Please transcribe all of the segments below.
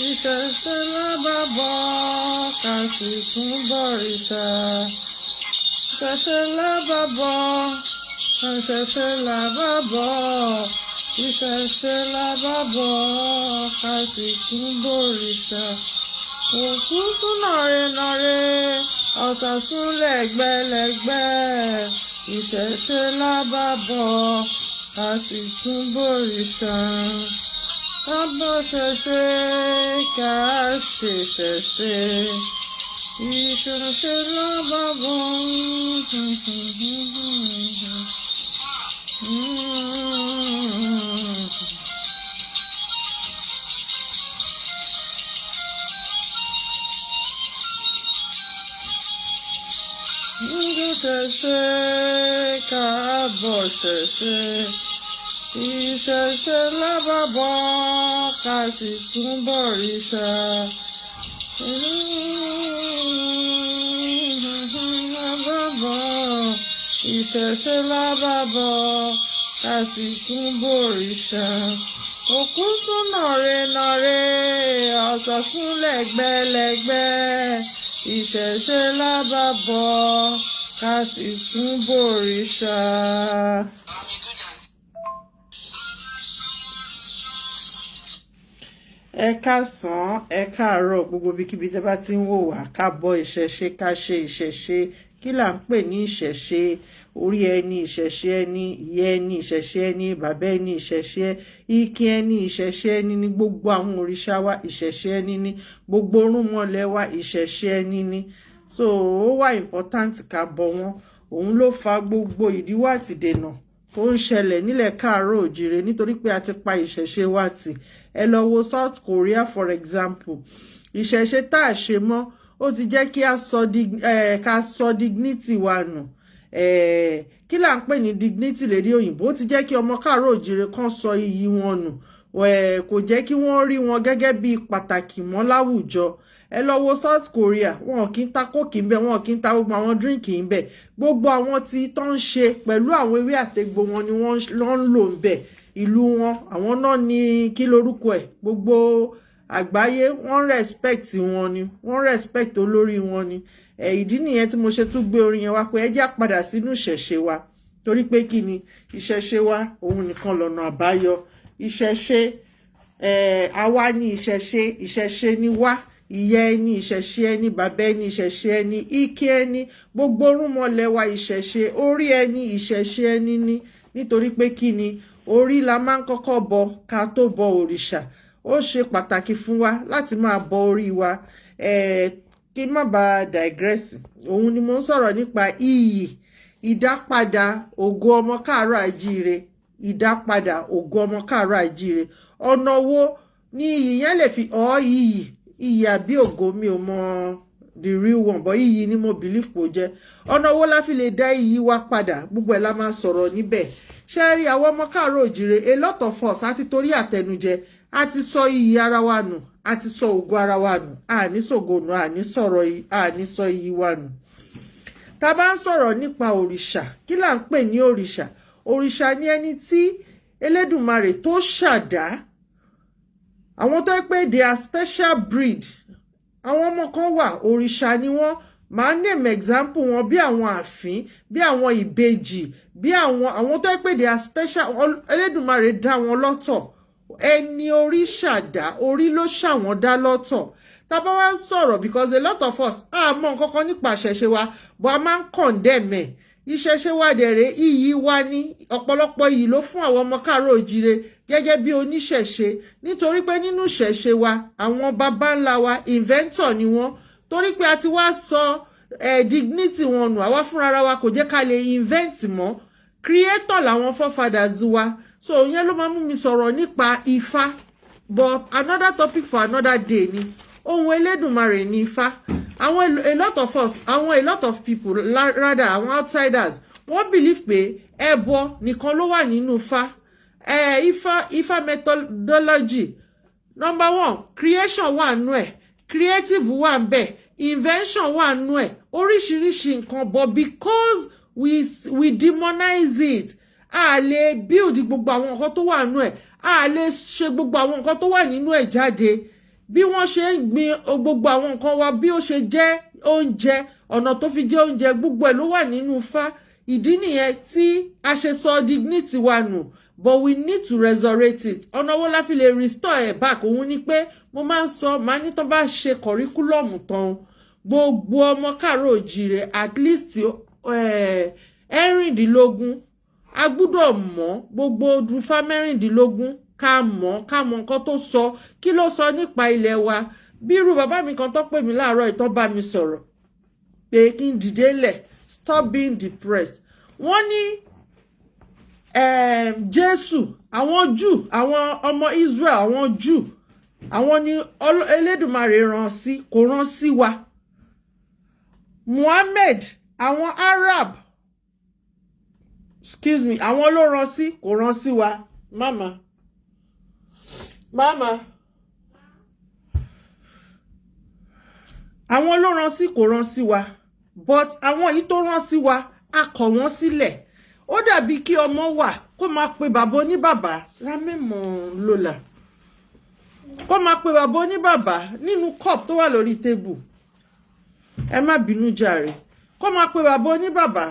ìṣẹ̀ṣe lábàbọ̀ ká sì tún bọ̀rìṣà. ìṣẹ̀ṣe lábàbọ̀ ìṣẹ̀ṣe lábàbọ̀ ìṣẹ̀ṣe lábàbọ̀ ká sì tún bọ̀rìṣà. òkú sún nọ̀rẹ́nọ̀rẹ́ ọ̀sà sún lẹ́gbẹ́lẹ́gbẹ́. ìṣẹ̀ṣe lábàbọ̀ ká sì tún bọ̀rìṣà. ká bọ́ ṣẹ̀ṣe ká ṣe ṣẹ̀ṣe. ìṣẹ̀ṣe lábàbọ̀. ìṣẹ̀ṣe ká bọ́ ṣẹ̀ṣe. ìṣẹ̀ṣe lábàbọ̀ ká sì tún bọ̀rìṣà. ìṣẹ̀ṣe lábàbọ̀ ká sì tún bọ̀rìṣà. òkú sún nọ̀rẹ́nọ̀rẹ́ ọ̀sà sún lẹ́gbẹ́lẹ́gbẹ́. ìṣẹ̀ṣe lábàbọ̀ ká sì tún bọ̀rìṣà. ẹ káàsán ẹ káàárọ̀ gbogbo ibikíbi tẹ́ bá ti ń wò wá ká bọ́ ìṣẹ̀ṣe ká ṣe ìṣẹ̀ṣe. kí là ń pè ní ìṣẹ̀ṣe? orí ẹni ìṣẹ̀ṣe ẹni, ìyá ẹni ìṣẹ̀ṣe ẹni, bàbá ẹni ìṣẹ̀ṣe ike ẹni ìṣẹ̀ṣe ẹni ní gbogbo àwọn òrìṣà wa ìṣẹ̀ṣe ẹni ní gbogbo orúnmọlẹ̀ wa ìṣẹ̀ṣe ẹni ní. so ó wà important ká bọ wọn. òun ló fa gbogbo ìdíwọ́ àti dènà tó ń ṣẹlẹ̀ nílẹ̀ káàárọ̀ òjìrè nítorí pé a ti pa ìṣẹ̀ṣe wa tì. ẹ lọ wo South Korea for example. ìṣẹ̀ṣe tá a ṣe mọ́ ó ti jẹ́ kí ká sọ dignity wa nù. kí là ń pè ní dignity lédè òyìnbó? ó ti jẹ́ kí ọmọ káàárọ̀ òjìrè kan sọ iyì wọn nù. kò jẹ́ kí wọ́n rí wọn gẹ́gẹ́ bí pàtàkì mọ́ láwùjọ. ẹ lọ wo South Korea, wọn kì í ta kókì ńbẹ, wọn kì í ta gbogbo àwọn díríǹkì ńbẹ. gbogbo àwọn tí tó ń ṣe pẹ̀lú àwọn ewé àtegbò wọn ni wọ́n ń lò ńbẹ. ìlú wọn àwọn náà ní kí lorúkọ ẹ̀, gbogbo àgbáyé wọ́n respect wọn ni, wọ́n respect olórí wọn ni. ìdí nìyẹn tí mo ṣe tún gbé orin yẹn wá pé ẹ já padà sínú ìṣẹ̀ṣe wa. torí pé kí ni ìṣẹ̀ṣe wa òun nìkan lọ́nà àbáyọ. ìṣẹ̀ṣe àwa ni ìṣẹ̀ṣe, ìṣẹ̀ṣe ni wá. ìyá ẹni ìṣẹ̀ṣe ẹni, bàbá ẹni ìṣẹ̀ṣe ẹni, ike ẹni, gbogbo orúnmọlẹ̀ wa ìṣẹ̀ṣe, orí ẹni ìṣẹ̀ṣe ẹni ní. nítorí pé kí ni orí la máa ń kọ́kọ́ bọ ká tó bọ òrìṣà. ó ṣe pàtàkì fún wa láti máa bọ orí wa. kí n má bàa digress, òun ni mo ń sọ̀rọ̀ nípa iyì, ìdápadà ògo ọmọ káàárọ̀ àjíire. ìdápadà ògo ọmọ káàárọ̀ àjíire. ọ̀nà wo ni iyì yẹn lè fi iyì àbí ògo mi ò mọ the real one, but iyì ni mo believe kò jẹ́. ọ̀nà wo la fi lè dá iyì wa padà? gbogbo ẹ̀ la máa sọ̀rọ̀ níbẹ̀. ṣé rí àwọn ọmọ káàárọ̀ òjìrè, a lot of us àti torí àtẹnujẹ a ti sọ iyì ara wa nù, a ti sọ ògo ara wa nù, àní sògo nù, àní sọ iyì wa nù. tá bá ń sọ̀rọ̀ nípa òrìṣà, kí là ń pè ní òrìṣà? òrìṣà ni ẹni tí Elédùmarè tó ṣàdá. àwọn tó pé they are special breed. àwọn ọmọ kan wà òrìṣà ni wọ́n. màá name example wọn bí àwọn àfín, bí àwọn ìbejì, bí àwọn tó pé they are special. Elédùmarè dá wọn lọ́tọ̀. ẹni orí ṣàdá, orí ló ṣàwọn dá lọ́tọ̀. tá bá wá ń sọ̀rọ̀, because a lot of us mọ̀ nǹkan kan nípa ìṣẹ̀ṣe wa, but a máa ń condemn ẹ̀. ìṣẹ̀ṣe wa dẹ̀rẹ̀ iyì wa ní ọ̀pọ̀lọpọ̀ iyì ló fún àwọn ọmọ káàárọ̀ òjìrè gẹ́gẹ́ bí oníṣẹ̀ṣe. nítorí pé nínú ìṣẹ̀ṣe wa àwọn baba ńlá wa inventor ni wọ́n. torí pé a ti wá sọ dignity wọn nù, àwa fúnra wa kò jẹ́ ká lè invent mọ́. creator làwọn forefathers wa. so ìyẹn ló máa mú mi sọ̀rọ̀ nípa Ifá, but another topic for another day ni. ohun Elédùmarè ní Ifá. a lot of us, a lot of people, rather àwọn outsiders, wọ́n believe pé ẹbọ nìkan ló wà nínú Ifá methodology. Number 1, creation wà nú ẹ̀, creative wà ńbẹ̀, invention wà nú ẹ̀, oríṣiríṣi nǹkan, but because we demonize it, a lè build gbogbo àwọn nǹkan tó wà nínú ẹ̀, a lè ṣe gbogbo àwọn nǹkan tó wà nínú ẹ̀ jáde. bí wọ́n ṣe ń gbin gbogbo àwọn nǹkan wa bí ó ṣe jẹ́ oúnjẹ ọ̀nà tó fi jẹ́ oúnjẹ gbogbo ẹ̀ ló wà nínú Ifá ìdí nìyẹn tí a ṣe sọ dignity wa nù but we need to resurrect it ọ̀nà wo la fi lè restore ẹ̀ back òun ni pé mo máa ń sọ máa ní tó bá ṣe kọ̀ríkúlọ̀mù tán gbogbo ọmọ káàárọ̀ òjíire at least ẹ̀rìndínlógún a gbúdọ̀ mọ̀ gbogbo odùfá mẹ́rìndínlógún ká mọ̀ nǹkan tó sọ kí ló sọ nípa ilẹ̀ wa bí irú bàbá mi kan tó pè mí láàárọ̀ ìtàn bá mi sọ̀rọ̀ pé kí n dìde lẹ̀ stop being depressed wọ́n ní Jésù àwọn Júù àwọn ọmọ Israel àwọn Júù àwọn ni Elédùmarè rán sí kò rán sí wa Muhammad àwọn Arab excuse me àwọn ló rán sí kò rán sí wa mama àwọn ló rán sí kò rán sí wa but àwọn yìí tó rán sí wa a kọ̀ wọ́n sílẹ̀ ó dàbí kí ọmọ wà kó máa pe bàbá oníbàbá rámẹ́mọ̀ lọ́la kó máa pe bàbá oníbàbá nínú cup tó wà lórí tébù ẹ má bínú jàre kó máa pe bàbá oníbàbá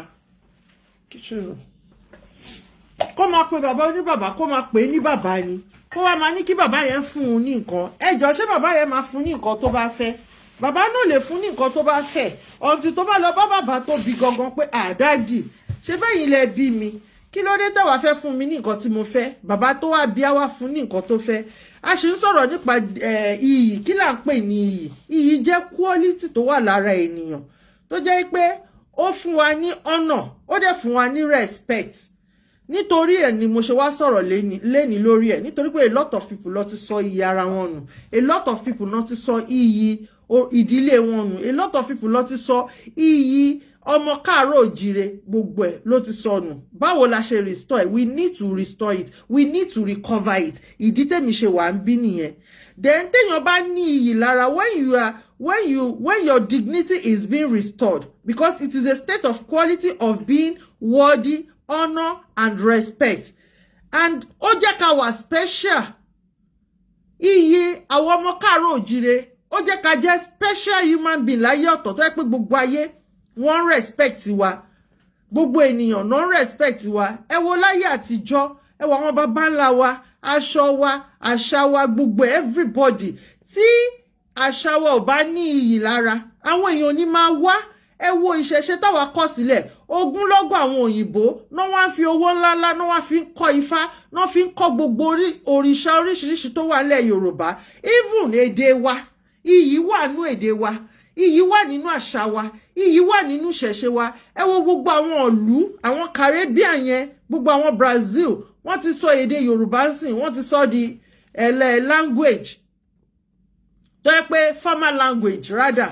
kó máa pe bàbá oníbàbá kó máa pè é ní bàbá ni kó wá máa ní kí bàbá yẹn fún un ní nǹkan ẹjọ́ ṣé bàbá yẹn máa fún ní nǹkan tó bá fẹ́ bàbá náà lè fún ní nǹkan tó bá fẹ́ ọ̀ǹtí tó bá lọ bá bàbá tó bí gangan pé àdádì ṣé bẹ́yìn lẹ bí mi kí ló dé tẹ́wàá fẹ́ fún mi ní nǹkan tí mo fẹ́ bàbá tó wá bí á wá fún ní nǹkan tó fẹ́ a sì ń sọ̀rọ̀ nípa iyì kí là ń pè ní iyì jẹ́ quality tó wà lára ènìyàn tó jẹ́ pé ó fún wa ní honor ó dẹ̀ fún wa ní respect nítorí ẹ̀ ni mo ṣe wá sọ̀rọ̀ léni lórí ẹ̀ nítorí pé a lot of people ló ti sọ iyì ara wọn nù a lot of people ló ti sọ iyì ìdílé wọn nù a lot of people ló ti sọ iyì ọmọ káàárọ̀ òjíire gbogbo ẹ̀ ló ti sọnù báwo la ṣe restore it we need to restore it we need to recover it ìdí tèmi ṣe wà ń bí nìyẹn then téèyàn bá ní iyì lára when your dignity is being restored because it is a state of quality of being worthy honor and respect and ó jẹ́ ká wà special iyì àwọn ọmọ káàárọ̀ òjíire ó jẹ́ ká jẹ́ special human being láyé ọ̀tọ̀ tó yẹ pé gbogbo ayé wọ́n respect wa gbogbo ènìyàn náà respect wa ẹ wo láyé àtijọ́ ẹ wo àwọn baba ńlá wa aṣọ wa àṣà wa gbogbo everybody tí àṣà wa ò bá ní iyì lára àwọn èèyàn ní máa wá ẹ wo ìṣẹ̀ṣe táwa kọ́ sílẹ̀ ogúnlọ́gọ̀ àwọn òyìnbó náà wá fi owó ńláńlá náà wá fi ń kọ́ ifá náà fi ń kọ́ gbogbo òrìṣà oríṣiríṣi tó wà nílẹ̀ Yorùbá even èdè wa iyì wà nínú èdè wa iyì wà nínú àṣà wa iyì wà nínú ìṣẹ̀ṣe wa ẹ wo gbogbo àwọn ìlú àwọn Caribbean yẹn gbogbo àwọn Brazil wọ́n ti sọ èdè Yorùbá sìn wọ́n ti sọ di language tó yẹ pé formal language rather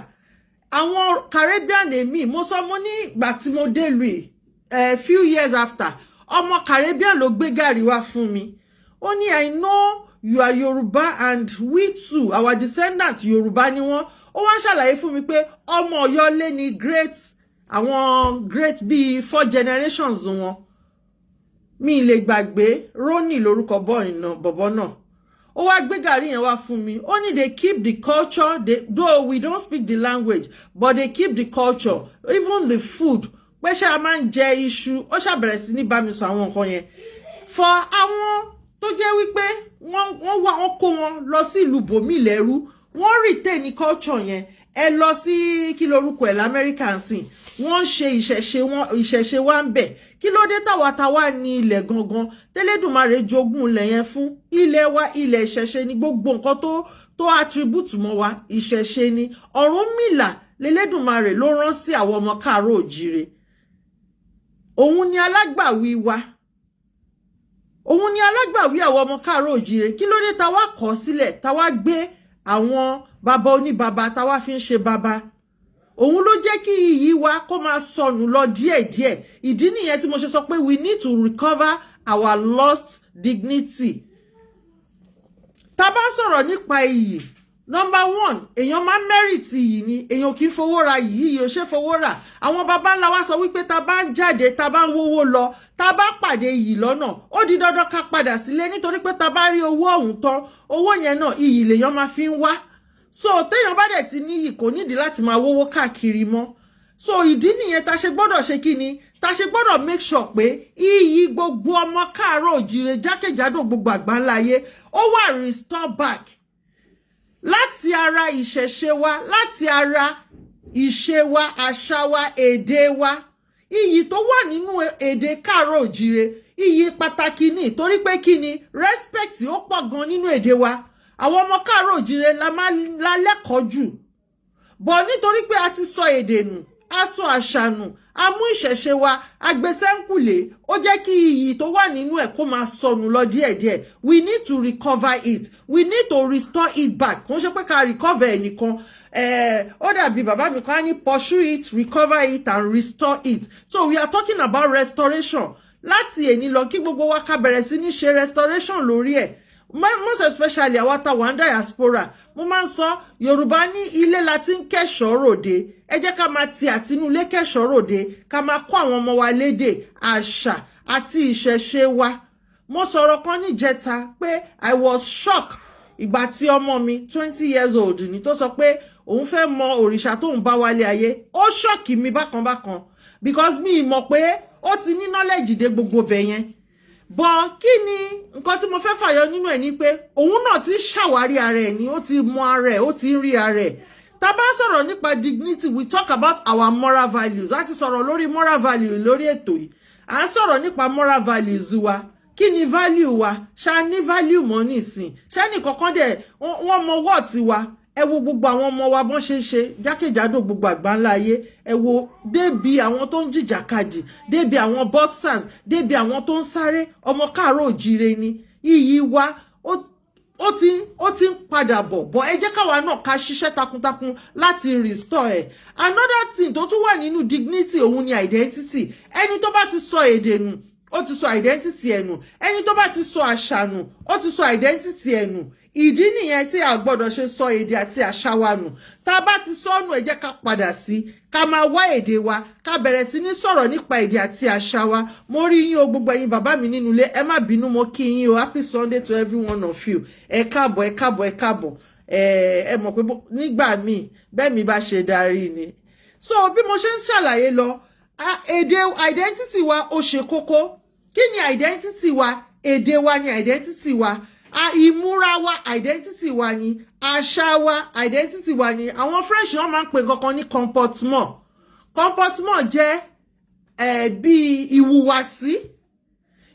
àwọn Caribbean èmi mo sọ mo ní ìgbà tí mo dé lu few years after ọmọ Caribbean ló gbé gàrí wá fún mi ó ní I know you are Yoruba and we too our descendants Yoruba ni wọ́n ó wá ń ṣàlàyé fún mi pé ọmọ Ọ̀yọ́ lé ní àwọn great bíi 4 generations wọn mi lè gbàgbé Ronnie lórúkọ bọ̀bọ̀ náà ó wá gbé gàrí yẹn wá fún mi ó ní they keep the culture though we don't speak the language but they keep the culture even the food pé ṣé a máa ń jẹ iṣu ó ṣàbẹ̀rẹ̀ sí ní bá mi sọ àwọn nǹkan yẹn for àwọn tó jẹ́ wípé wọ́n kó wọn lọ sí ìlú bòmí lẹ́rú wọ́n retain ní culture yẹn ẹ lọ sí kí lorúkọ ẹ̀ l'American sìn wọ́n ṣe ìṣẹ̀ṣe wa ń bẹ̀ kí ló dé táwa ní ilẹ̀ gangan tẹ́lẹ̀dùmarè jogún ilẹ̀ yẹn fún ilẹ̀ wa ilẹ̀ ìṣẹ̀ṣe ni gbogbo nǹkan tó attribute mọ́ wa ìṣẹ̀ṣe ni Ọ̀rúnmìlà lẹ́lẹ́dùmarè ló rán sí àwọn ọmọ káàárọ̀ òjíire òun ni alágbàwí wa òun ni alágbàwí àwọn ọmọ káàárọ̀ òjíire kí ló dé táwa kọ̀ sílẹ̀ táwa gbé àwọn bàbá oníbàbá táwa fi ń ṣe bàbá òun ló jẹ́ kí iyì wa kó máa sọnù lọ díẹ̀díẹ̀ ìdí nìyẹn tí mo ṣe sọ pé we need to recover our lost dignity tá bá sọ̀rọ̀ nípa iyì number 1 èèyàn máa merit iyì ni èèyàn kì í fowó ra iyì ò ṣe fowó rà àwọn baba ńlá wa sọ wípé tá bá ń jáde tá bá ń wówó lọ tá bá pàdé iyì lọ́nà ó di dandan ká padà sílé nítorí pé tá bá rí owó ọ̀hún tán owó yẹn náà iyì lèèyàn máa fi ń wá so téèyàn bá dẹ̀ ti níyì kò nídìí láti máa wówó káàkiri mọ́. So ìdí nìyẹn tá ṣe gbọ́dọ̀ ṣe kí ni tá ṣe gbọ́dọ̀ make sure pé iyì gbogbo ọmọ káàárọ̀ òjíire jákèjádò gbogbo àgbáńláyé ó wà restore back láti ara ìṣẹ̀ṣe wa, láti ara ìṣe wa, àṣà wa, èdè wa. Iyì tó wà nínú èdè káàárọ̀ òjíire iyì pàtàkì ni, torí pé kí ni respect ó pọ̀ gan nínú èdè wa. Àwọn ọmọ káàárọ̀ òjíire la lẹ́kọ̀ọ́ jù, bọ̀ nítorí pé a ti sọ èdè nù, a sọ àṣà nù, a mú ìṣẹ̀ṣe wa agbésẹ́ńkùlé, ó jẹ́ kí iyì tó wà nínú ẹ̀ kó máa sọnù lọ díẹ̀díẹ̀. We need to recover it, we need to restore it back. Kò ń ṣe pé ká recover ẹ̀ nìkan, ó dàbí bàbá mi kan ní pursue it, recover it and restore it. So we are talking about restoration. Láti èní lọ kí gbogbo wa ká bẹ̀rẹ̀ sí ní ṣe restoration lórí ẹ̀. Most especially àwa tá wà ní diaspora. Mo máa ń sọ Yorùbá ní ilé la ti ń kẹ́ṣọ̀ọ́ ròde. Ẹ jẹ́ ká máa ti àtinúlé kẹ́ṣọ̀ọ́ ròde, ká máa kọ́ àwọn ọmọ wa lédè, àṣà àti ìṣẹ̀ṣe wa. Mo sọ̀rọ̀ kan níjẹta pé I was shocked ìgbà tí ọmọ mi 20 years old ni tó sọ pé òun fẹ́ mọ òrìṣà tóun bá wálé ayé. Ó ṣọ́ọ̀kì mi bákan bákan because mi mọ̀ pé ó ti ní knowledge dé gbogbo bẹ̀ yẹn. Bọ̀ kí ni nǹkan tí mo fẹ́ fàyọ nínú ẹ̀ ni pé òun náà ti ṣàwárí ara ẹ̀ ni, ó ti mọ ara ẹ̀, ó ti ń rí ara ẹ̀. Tá bá sọ̀rọ̀ nípa dignity, we talk about our moral values. A ti sọ̀rọ̀ lórí moral value lórí ètò yìí. À ń sọ̀rọ̀ nípa moral values wa. Kí ni value wa? Ṣá ní value mọ́ nísìn. Ṣé ní kankan dẹ̀ wọ́n mọ what wa? Ẹ wo gbogbo àwọn ọmọ wa bọ́n ṣe ń ṣe jákèjádò gbogbo àgbáńlá ayé. Ẹ wo débi àwọn tó ń jìjàkadì, débi àwọn boxers, débi àwọn tó ń sáré, ọmọ káàárọ̀ òjíire ni. Iyì wa ó ti ń padà bọ̀. Ẹ jẹ́ káwa náà ká ṣiṣẹ́ takuntakun láti restore ẹ̀. Another thing tó tún wà nínú dignity òun ni identity. Ẹni tó bá ti sọ èdè nù, ó ti sọ identity ẹ̀ nù. Ẹni tó bá ti sọ àṣà nù, ó ti sọ identity ẹ̀ nù. Ìdí nìyẹn tí a gbọ́dọ̀ ṣe sọ èdè àti àṣà wa nù. Tá bá ti sọnù ẹ jẹ́ ká padà sí, ká máa wá èdè wa, ká bẹ̀rẹ̀ sí ní sọ̀rọ̀ nípa èdè àti àṣà wa. Mo rí yín o gbogbo ẹ̀yin bàbá mi nínú ilé, ẹ má bínú, mo kí yín o. Happy Sunday to every one of you. Ẹ káàbọ̀, ẹ káàbọ̀, ẹ káàbọ̀. Ẹ mọ̀ pé nígbà míì bẹ́ẹ̀ mi bá ṣe darí ni. So bí mo ṣe ń ṣàlàyé lọ, èdè identity wa ó ṣe kókó. Kí ni identity wa? Èdè wa ni identity wa. Ìmúra wa identity wa ni, àṣà wa identity wa ni. Àwọn French wọ́n máa ń pè kankan ní comportement. Comportement jẹ́ bí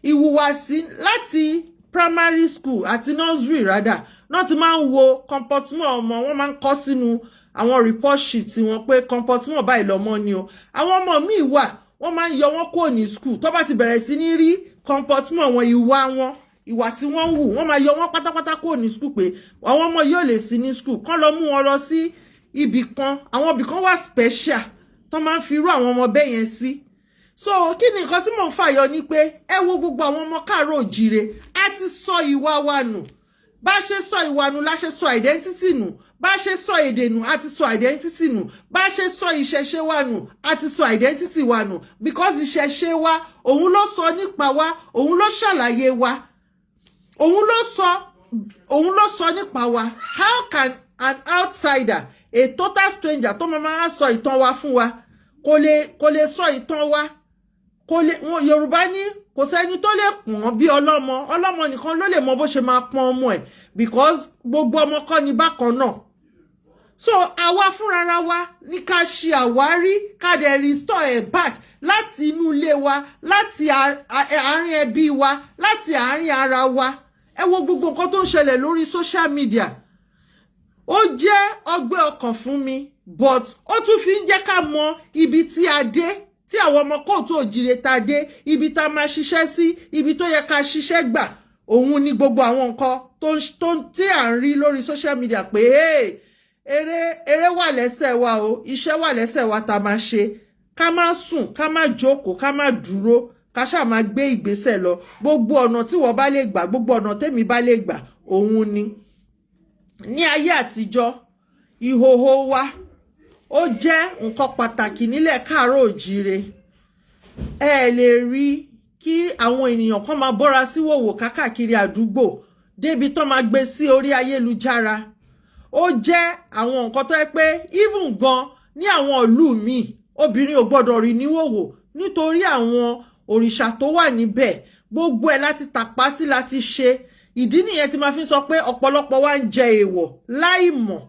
ìhùwàsí láti primary school àti nursery rather. Náà ti máa ń wo comportement ọmọ, wọ́n máa ń kọ sínú àwọn report sheet wọn pé comportement báyìí lọ́mọ ni o. Àwọn ọmọ míì wà, wọ́n máa ń yọ wọ́n kúrò ní school tó bá ti bẹ̀rẹ̀ sí ní rí comportement wọn, ìwà tí wọ́n hù, wọ́n máa yọ wọ́n pátápátá kúrò ní school pé àwọn ọmọ yóò lè sí ní school, kán lọ mú wọn lọ sí ibì kan. Àwọn ibì kan wà special tó máa ń fi irú àwọn ọmọ bẹ́ẹ̀ yẹn sí. So kí ni nǹkan tí mò ń fàyọ ni pé ẹ wo gbogbo àwọn ọmọ káàárọ̀ òjíire, a ti sọ ìwà wa nù. Bá ṣe sọ ìwà nù la ṣe sọ identity nù. Bá ṣe sọ èdè nù a ti sọ identity nù. Bá ṣe sọ ìṣẹ̀ṣe wa nù a ti sọ identity wa nù. Because ìṣẹ̀ṣe wa òun ló sọ nípa wa, òun ló ṣàlàyé wa, òun ló sọ nípa wa. How can an outsider, a total stranger tó máa sọ ìtàn wa fún wa, kò lè sọ ìtàn wa? Yorùbá ní kò sẹ́ni tó lè pọ̀n bí ọlọ́mọ nìkan ló lè mọ bó ṣe máa pọ̀n ọmọ ẹ̀, because gbogbo ọmọ kọ́ ni bákan náà. So àwa fúnra wa ní ká ṣe àwárí, ká dẹ̀ restore ẹ̀ back láti inú ilé wa, láti àárín ẹbí wa, láti àárín ara wa. Ẹ wo gbogbo nǹkan tó ń ṣẹlẹ̀ lórí social media. Ó jẹ́ ọgbẹ́ ọkàn fún mi, but ó tún fi ń jẹ́ ká mọ ibi tí a dé, tí àwọn ọmọ Kootu òjíire ta dé, ibi tá máa ṣiṣẹ́ sí, ibi tó yẹ ká ṣiṣẹ́ gbà. Òun ni gbogbo àwọn nǹkan tí à ń rí lórí social media pé eré wà lẹ́sẹ̀ wa o, iṣẹ́ wà lẹ́sẹ̀ wa tá máa ṣe. Ká má sùn, ká má jókòó, ká má dúró, ká ṣáà máa gbé ìgbésẹ̀ lọ. Gbogbo ọ̀nà tí wọ́n bá lè gbà, gbogbo ọ̀nà tèmi bá lè gbà, òun ni. Ní ayé àtijọ́, ìhòhò wa ó jẹ́ nǹkan pàtàkì nílẹ̀ káàárọ̀ òjíire. Ẹ lè rí kí àwọn ènìyàn kan máa bọ́ra sí wòwò káàkiri àdúgbò débi tó máa gbé sí orí ayélujára. ó jẹ́ àwọn nǹkan tó yẹ pé even gan ní àwọn ìlú míì obìnrin ò gbọ́dọ̀ rí níwòwò nítorí àwọn òrìṣà tó wà níbẹ̀ gbogbo ẹ̀ láti tàpá sí láti ṣe. Ìdí nìyẹn tí máa fi sọ pé ọ̀pọ̀lọpọ̀ wa ń jẹ èèwọ̀ láì mọ̀.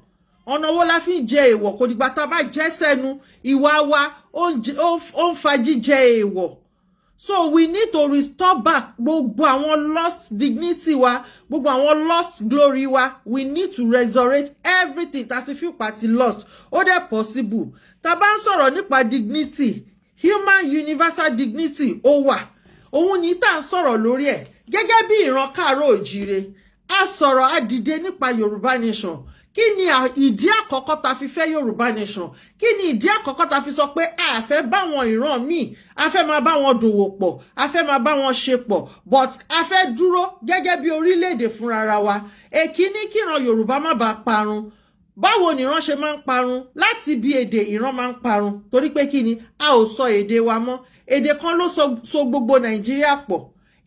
Ọ̀nà wo la fi ń jẹ èèwọ̀ kò dìgbà tá a bá jẹ́ sẹ́nu ìwà wa ó ń fa jíjẹ èèwọ̀. So we need to restore back gbogbo àwọn lost dignity wa, gbogbo àwọn lost glory wa. We need to resurrect everything tá a sì fi pàtí lost. Ó dẹ̀ possible. Tá bá ń sọ̀rọ̀ nípa dignity, human universal dignity ó wà. Òun ní tá ń sọ̀rọ̀ lórí ẹ̀. Gẹ́gẹ́ bí ìran Káàárọ̀ Oòjíire, a sọ̀rọ̀ a dìde nípa Yorùbá nation. Kí ni ìdí àkọ́kọ́ tá fi fẹ́ Yorùbá nation? Kí ni ìdí àkọ́kọ́ tá fi sọ pé a fẹ́ bá wọn ìran míì, a fẹ́ máa bá wọn dòwò pọ̀, a fẹ́ máa bá wọn ṣe pọ̀, but a fẹ́ dúró gẹ́gẹ́ bí orílẹ̀-èdè fúnra wa. Èkíní kíran Yorùbá má bàa parun. Báwo ni ìran ṣe máa ń parun? Láti bí èdè ìran máa ń parun. Torí pé kí ni a ò sọ èdè wa mọ́. Èdè kan ló so gbogbo Nàìjíríà pọ̀.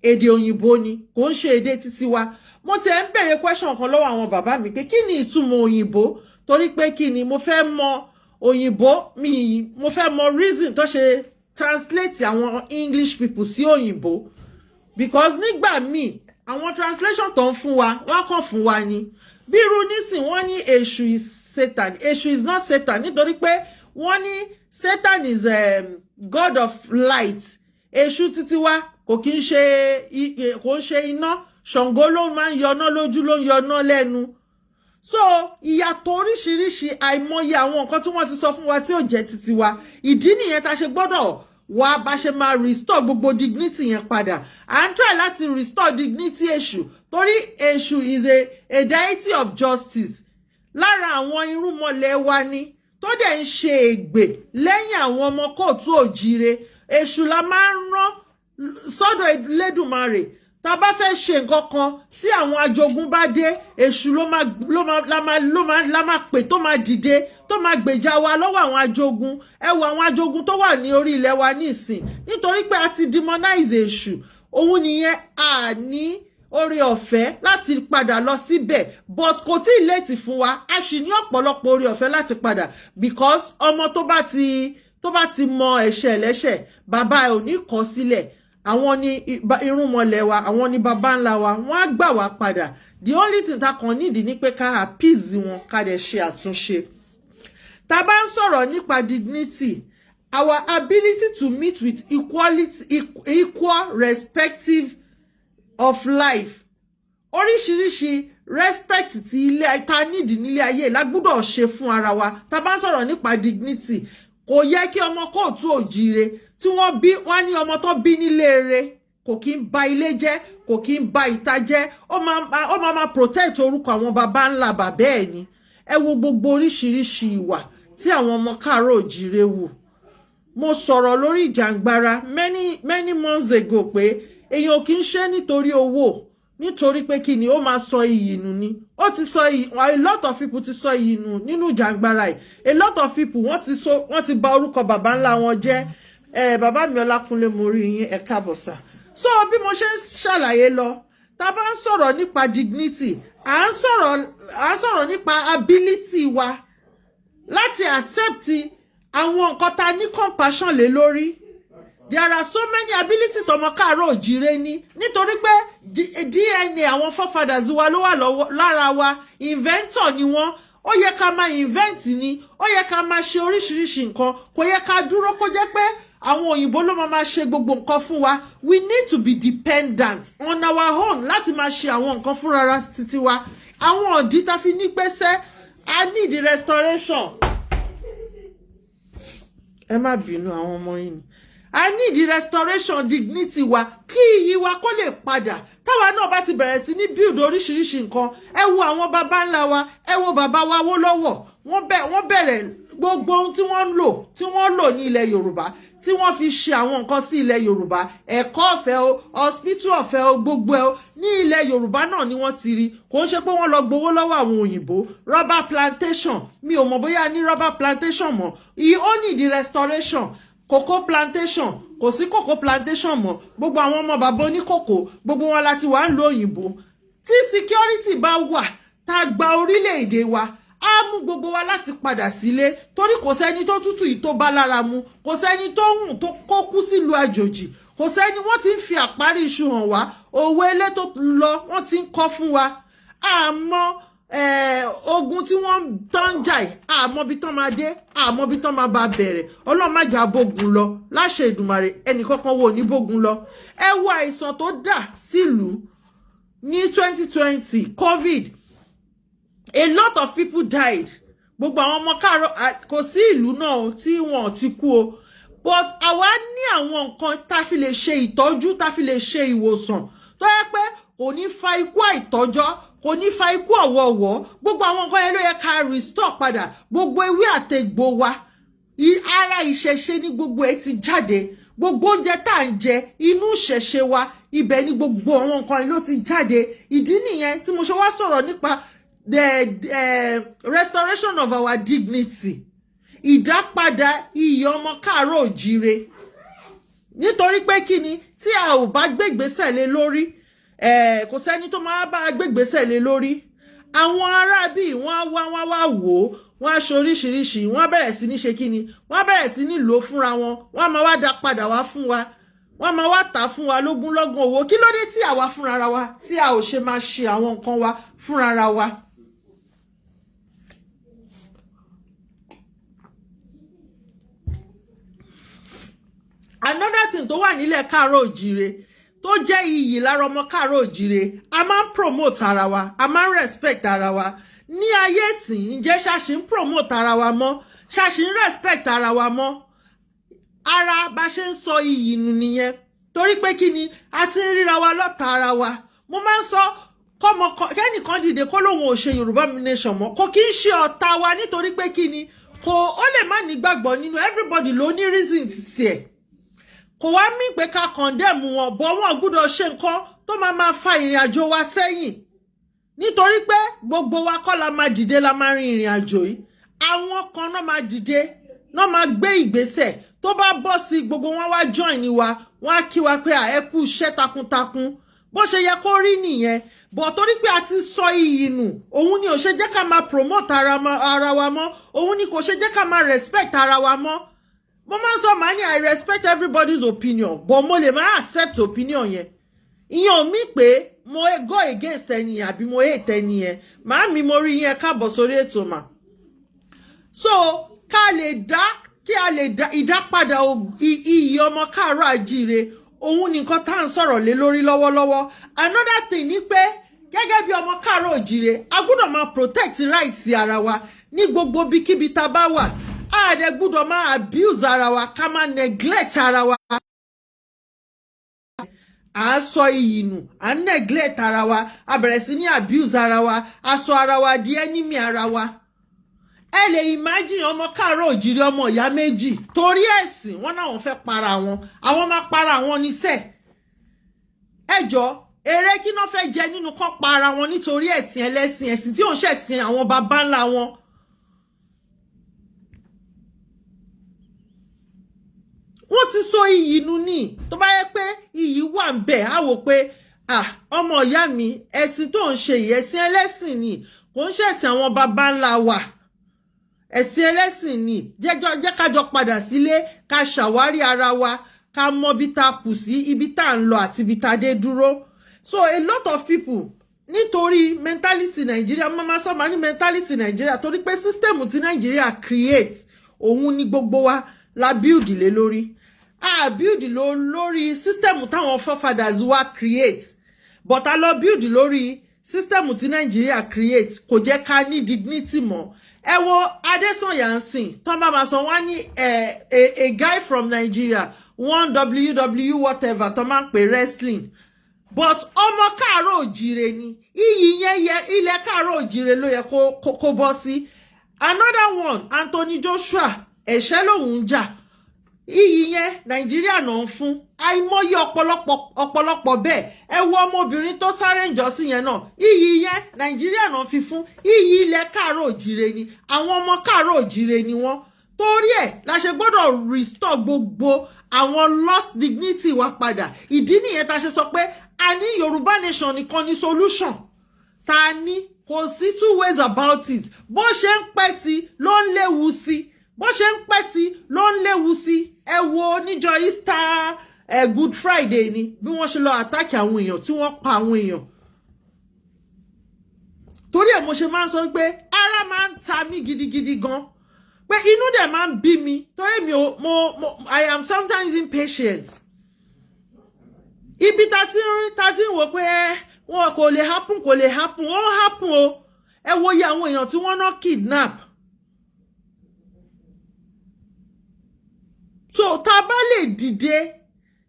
Èdè òyìnbó ni, kò ń ṣe èdè títí wa. Mo ti ń bèrè question kan lọ́wọ́ àwọn bàbá mi pé kí ni ìtumọ̀ òyìnbó? Torí pé kí ni mo fẹ́ mọ òyìnbó mo fẹ́ mọ reason tó ṣe translate àwọn English people sí òyìnbó. Because nígbà míì àwọn translation tó ń fún wa wọ́n kàn fún wa ni. Bí irú nísìn wọ́n ní èṣù is Satan. Èṣù is not Satan nítorí pé wọ́n ní Satan is God of light. Èṣù títí wa kò kí ń ṣe iná. Ṣàngó ló máa ń yọná lójú, ló ń yọná lẹ́nu. So ìyàtọ̀ oríṣiríṣi àìmọye àwọn nǹkan tí wọ́n ti sọ fún wa tí ò jẹ́ títí wa. Ìdí nìyẹn tá ṣe gbọ́dọ̀ wá bá ṣe máa restore gbogbo dignity yẹn padà. À ń try láti restore dignity èṣù torí èṣù is a deity of justice. Lára àwọn irúnmọlẹ̀ wa ni tó dẹ̀ ń ṣe ègbè lẹ́yìn àwọn ọmọ Kootu Oòjíire. Èṣù la máa ń rán sọ́dọ̀ Elédùmarè. Tá bá fẹ́ ṣe nǹkan kan tí àwọn ajogun bá dé, èṣù la máa pè tó máa dìde tó máa gbèjà wa lọ́wọ́ àwọn ajogun. Ẹ wo àwọn ajogun tó wà ní orí ilẹ̀ wa nísìn nítorí pé a ti demonize èṣù. Òun nìyẹn a ní oore ọ̀fẹ́ láti padà lọ síbẹ̀, but kò tí ì late fún wa. A sì ní ọ̀pọ̀lọpọ̀ oore ọ̀fẹ́ láti padà because ọmọ tó bá ti mọ ẹ̀ṣẹ̀ lẹ́ṣẹ̀ bàbá ẹ̀ ò ní kọ̀ sílẹ̀. Àwọn ni irúnmọlẹ̀ wa, àwọn ni bàbá ńlá wa, wọ́n á gbà wá padà. The only thing tá kàn nídìí ni pé ká appease wọn, ká dẹ̀ ṣe àtúnṣe. Tá bá ń sọ̀rọ̀ nípa dignity, our ability to meet with equal respective of life. Oríṣiríṣi respect tí ilé ta nídìí nílé ayé la gbọ́dọ̀ ṣe fún ara wa. Tá bá ń sọ̀rọ̀ nípa dignity, kò yẹ kí ọmọ Kootu Oòjíire tí wọ́n ní ọmọ tó bí nílé rẹ̀ kò kí ń ba ilé jẹ́, kò kí ń ba ìta jẹ́, ó máa protect orúkọ àwọn baba ńlá bàbá ẹ̀ ni. Ẹ wo gbogbo oríṣiríṣi ìwà tí àwọn ọmọ Káàárọ̀ Oòjíire wù. Mo sọ̀rọ̀ lórí ìjàngbara many months ago pé èèyàn kì í ṣe nítorí owó, nítorí pé kí ni ó máa sọ iyì nù ni. Ó ti sọ iyì, a lot of people ti sọ iyì nù nínú ìjàngbara yìí. A lot of people wọ́n ti bà orúkọ baba ńlá wọn jẹ́. Bàbá mi Ọlákúnlé mo rí yín, ẹ káàbọ̀ sà. So bí mo ṣe ń ṣàlàyé lọ, tá bá ń sọ̀rọ̀ nípa dignity, à ń sọ̀rọ̀ nípa ability wa láti accept àwọn nǹkan tá ní compassion lé lórí. There are so many ability tọmọ Káàárọ̀ Oòjíire ní nítorí pé DNA àwọn forefathers wa ló wà lára wa. Inventor ni wọ́n. Ó yẹ ká máa invent ni, ó yẹ ká máa ṣe oríṣiríṣi nǹkan, kò yẹ ká dúró kó jẹ́ pé àwọn òyìnbó ló máa ṣe gbogbo nǹkan fún wa. We need to be dependent on our own láti máa ṣe àwọn nǹkan fúnra títí wa. Àwọn ọ̀dí tá fi ní pẹ́sẹ́, I need the restoration. Ẹ má bínú àwọn ọmọ yìí ni. I need the restoration dignity wa kí iyì wa kó lè padà. Táwa náà bá ti bẹ̀rẹ̀ sí ní build oríṣiríṣi nǹkan. Ẹ wo àwọn baba ńlá wa, ẹ wo bàbá wa Awólọ́wọ̀. Wọ́n bẹ̀rẹ̀ gbogbo ohun tí wọ́n lò ní ilẹ̀ Yorùbá, tí wọ́n fi ṣe àwọn nǹkan sí ilẹ̀ Yorùbá. Ẹ̀kọ́ ọ̀fẹ́ o, hospital ọ̀fẹ́ o, gbogbo ẹ̀ o. Ní ilẹ̀ Yorùbá náà ni wọ́n ti rí. Kò ń ṣe pé wọ́n lọ gbowó lọ́wọ́ àwọn òyìnbó. Rubber plantation, mi ò mọ̀ bóyá ní rubber plantation mọ́. Ó need the restoration. Cocoa plantation, kò sí cocoa plantation mọ́. Gbogbo àwọn ọmọ bàbá oníkòkó, gbogbo wọn láti wà ń lo òyìnbó. Tí security bá wà, tá gba orílẹ̀-èdè wa, á mú gbogbo wa láti padà sílé torí kò sẹ́ni tó tútù yìí tó bá lára mu kò sẹ́ni tó hùn tó kó kú sílùú àjòjì kò sẹ́ni wọ́n ti ń fi àparí iṣu hàn wá òwe ilé tó lọ wọ́n ti ń kọ́ fún wa àmọ́ ogun tí wọ́n tán jà yìí àmọ́ bí tán máa dé àmọ́ bí tán máa bá bẹ̀rẹ̀ Ọlọ́run má jà bógun lọ láṣẹ Èdùmàrè ẹnìkankan wo ní bógun lọ ẹ wo àìsàn tó dà sílùú ní 2020 COVID a lot of people died gbogbo àwọn ọmọ káàárọ̀ kò sí ìlú náà tí wọn ti kú o but àwa ní àwọn nǹkan tá fi lè ṣe ìtọ́jú tá fi lè ṣe ìwòsàn tó yẹ pé kò ní fa ikú àìtọ́jọ́ kò ní fa ikú ọ̀wọ̀ọ̀wọ́ gbogbo àwọn nǹkan yẹn ló yẹ ká restore padà gbogbo ewé àtẹ̀gbò wa ara ìṣẹ̀ṣe ní gbogbo ẹ̀ ti jáde gbogbo oúnjẹ tá à ń jẹ inú ìṣẹ̀ṣe wa ibẹ̀ ní gbogbo àwọn nǹkan yẹn ló ti jáde ìdí nìyẹn tí mo ṣe wá sọ̀rọ̀ nípa the restoration of our dignity ìdápadà iyì ọmọ káàárọ̀ òjíire nítorí pé kí ni tí a ò bá gbégbésẹ̀ lé lórí kò sẹ́ni tó máa bá gbégbésẹ̀ lé lórí àwọn ará bíi wọ́n wá wò ó wọ́n á ṣoríṣiríṣi wọ́n á bẹ̀rẹ̀ sí ní ṣe kí ni wọ́n á bẹ̀rẹ̀ sí ní lò fúnra wọn wọ́n á máa wá dá padà wá fún wa wọ́n á máa wá tà fún wa lógúnlọ́gún owó kí ló dé tí àwa fúnra wa tí a ò ṣe máa ṣe àwọn nǹkan wa fúnra wa. Another thing tó wà nílẹ̀ káàárọ̀ òjíire tó jẹ́ iyì lára ọmọ káàárọ̀ òjíire a máa ń promote ara wa a máa ń respect ara wa ní ayé ìsìn ǹjẹ́ ṣáṣì ń promote ara wa mọ́ ṣáṣì ń respect ara wa mọ́ ara bá ṣe ń sọ iyì nù nìyẹn torí pé kí ni a ti ń ríra wa lọ́ta ara wa mo máa ń sọ kẹ́nìkan dìde kó lóun ò ṣe Yorùbá nation mọ́ kò kí ń ṣe ọ̀tá wa nítorí pé kí ni ó lè má nígbàgbọ́ nínú everybody ló ní reason tiẹ̀ kò wá mí pé ká condemn wọn bọ́ wọn gbọ́dọ̀ ṣe nǹkan tó máa fa ìrìn àjò wa sẹ́yìn nítorí pé gbogbo wa kọ́ la máa dìde la máa rin ìrìn àjò yìí àwọn kan náà máa dìde náà máa gbé ìgbésẹ̀ tó bá bọ́ sí gbogbo wọn wá join wa wọn á kí wa pé ẹ kú iṣẹ́ takuntakun bó ṣe yẹ kó rí nìyẹn bọ̀ torí pé a ti sọ iyì nù òun ni ò ṣe jẹ́ ká máa promote ara wa mọ́ òun ni kò ṣe jẹ́ ká máa respect ara wa mọ́ mo máa ń sọ màá ní I respect everybody's opinion but mo lè máa accept opinion yẹn ìyẹn ò mí pé mo go against ẹni yẹn àbí mo hate ẹni yẹn màá mi mo rí yẹn káàbọ̀ sórí ètò mà so kí a lè dá ìdápadà iyì ọmọ káàárọ̀ àjíire òun nìkan tá à ń sọ̀rọ̀ lé lórí lọ́wọ́lọ́wọ́ another thing ni pé gẹ́gẹ́ bí ọmọ káàárọ̀ òjíire a gbọ́dọ̀ máa protect rights ara wa ní gbogbo bíkíbi tá a bá wà a dẹ̀ gbọ́dọ̀ máa abuse ara wa ká máa neglect ara wa à ń sọ iyì nù à ń neglect ara wa a bẹ̀rẹ̀ sí ní abuse ara wa a sọ ara wa di enemy ara wa ẹ lè imagine ọmọ káàárọ̀ òjíire ọmọ ìyá méjì torí ẹ̀sìn wọn náà wọ́n fẹ́ para wọn àwọn máa para wọn níṣẹ́ ẹjọ́ eré kí náà fẹ́ jẹ nínú kọ́ para wọn nítorí ẹ̀sìn ẹlẹ́sìn tí ò ń ṣẹ̀sìn àwọn baba ńlá wọn. wọ́n ti sọ iyì nù ní tó bá yẹ pé iyì wà ń bẹ̀ á wò pé ọmọ ìyá mi ẹ̀sìn tó ń ṣe yìí ẹ̀sìn ẹlẹ́sìn ni kò ń ṣẹ̀sìn àwọn baba ńlá wa ẹ̀sìn ẹlẹ́sìn ni jẹ́ ká jọ padà sílé ká ṣàwárí ara wa ká mọ bí tá kù sí ibi tá ń lọ àti ibi tá dé dúró so a lot of people nítorí mentality Nàìjíríà mama sọ ma ní mentality Nàìjíríà torí pé system tí Nàìjíríà create òun ni gbogbo wa la build lé lórí build lórí system táwọn forefathers wa create but a lọ build lórí system tí Nàìjíríà create kò jẹ́ ká ní dignity mọ́ ẹ wo Adesanya nsìn tán bá máa sọ wọ́n ní a guy from Nigeria one WW whatever tán máa ń pè wrestling but ọmọ káàárọ̀ òjíire ni iyì yẹn yẹ ilẹ̀ káàárọ̀ òjíire ló yẹ kó bọ́ sí another one Anthony Joshua ẹ̀ṣẹ́ lòun ń jà iyì yẹn Nàìjíríà náà ń fún àìmọye ọ̀pọ̀lọpọ̀ bẹ́ẹ̀ ẹ wo ọmọbìnrin tó sáré ìjọsìn yẹn náà iyì yẹn Nàìjíríà náà fi fún iyì ilẹ̀ káàárọ̀ òjíire ni àwọn ọmọ káàárọ̀ òjíire ni wọ́n torí ẹ̀ la ṣe gbọ́dọ̀ restore gbogbo àwọn lost dignity wa padà ìdí nìyẹn ta ṣe sọ pé a ní Yorùbá nation nìkan ní solution ta ní kò sí two ways about it. Bó ṣe ń pẹ́ sí ló ń léwu sí. Bó ṣe ń pẹ́ sí ló ń léwu sí. Ẹ wo níjọ́ Easter Good Friday ni bí wọ́n ṣe lọ attack àwọn èèyàn tí wọ́n pa àwọn èèyàn. Torí ẹ̀ mo ṣe máa ń sọ pé ara máa ń ta mí gidigidi gan. Pé inú dẹ̀ máa ń bí mi torí mi I am sometimes impatient. Ibi ta ti ń wò pé wọn kò lè happen wọ́n happen o. Ẹ wo iye àwọn èèyàn tí wọ́n náà kidnap. So tá bá lè dìde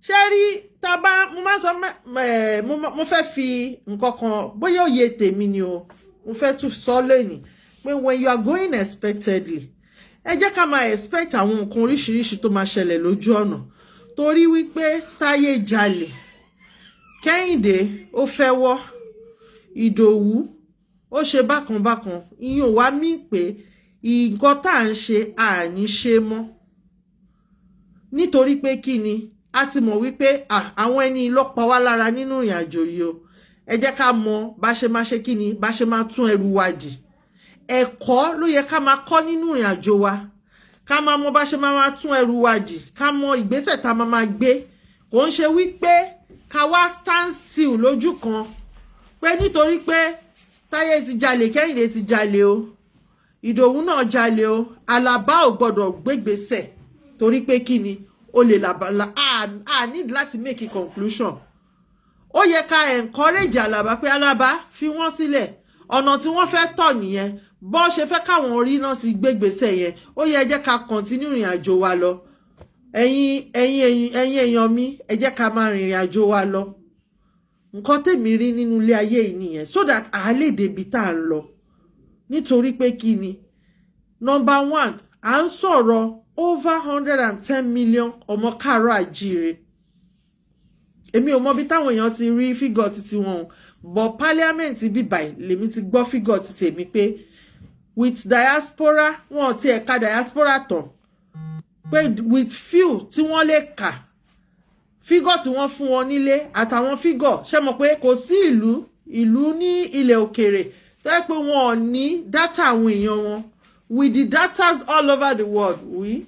ṣé rí tá bá mo máa sọ mo fẹ́ fi nǹkan kan bóyá òye tèmi ni o mo fẹ́ tún sọ lẹ́ni pé when you are going expectedly ẹ jẹ́ ká máa expect àwọn nǹkan oríṣiríṣi tó máa ṣẹlẹ̀ lójú ọ̀nà torí wípé Táyé jalè Kẹ́hìndé ó fẹ́ wọ́ Ìdòwú ó ṣe bákan bákan ìyẹn ò wá mí pé nǹkan tá à ń ṣe àní ṣe mọ́ nítorí pé kí ni a ti mọ̀ wípé àwọn ẹni ló pa wá lára nínú ìrìn àjò yìí o ẹ jẹ́ ká mọ̀ bá ṣe máa ṣe kí ni bá ṣe máa tún ẹrù wa dì ẹ̀kọ́ ló yẹ ká máa kọ́ nínú ìrìn àjò wa ká máa mọ̀ bá ṣe máa tún ẹrù wa dì ká mọ̀ ìgbésẹ̀ tá máa gbé kò ń ṣe wípé ká wá stand still lójú kan pé nítorí pé Táyé ti jalè Kẹ́hìndé ti jalè o Ìdòwú náà jalè o Àlàbá ò gbọ́dọ̀ gbégbésẹ̀ torí pé kí ni o lè need láti make a conclusion ó yẹ ká encourage Àlàbá pé Àlàbá fi wọ́n sílẹ̀ ọ̀nà tí wọ́n fẹ́ tọ̀ nìyẹn bó ṣe fẹ́ káwọn orí náà sì gbégbésẹ̀ yẹn ó yẹ jẹ́ ká continue ìrìn àjò wa lọ ẹ̀yin èèyàn mi ẹ jẹ́ ká máa rìnrìn àjò wa lọ nǹkan tèmi rí nínú ilé ayé yìí nìyẹn so that a lè débi tá à ń lọ nítorí pé kí ni number one à ń sọ̀rọ̀ over 110 million ọmọ káàárọ̀ àjíire èmi ò mọ bí táwọn èèyàn ti rí fígọ̀ títí wọn but parliament bíbáyìí lèmi ti gbọ́ fígọ̀ ti tèmi pé with diaspora wọn ti ẹ̀ka diaspora tán pé with few tí wọ́n lè kà fígọ̀ tí wọ́n fún wọn nílé àtàwọn fígọ̀ ṣe mọ̀ pé kò sí ìlú ní ilẹ̀ òkèrè tó yẹ pé wọn ò ní dátà àwọn èèyàn wọn with the datas all over the world we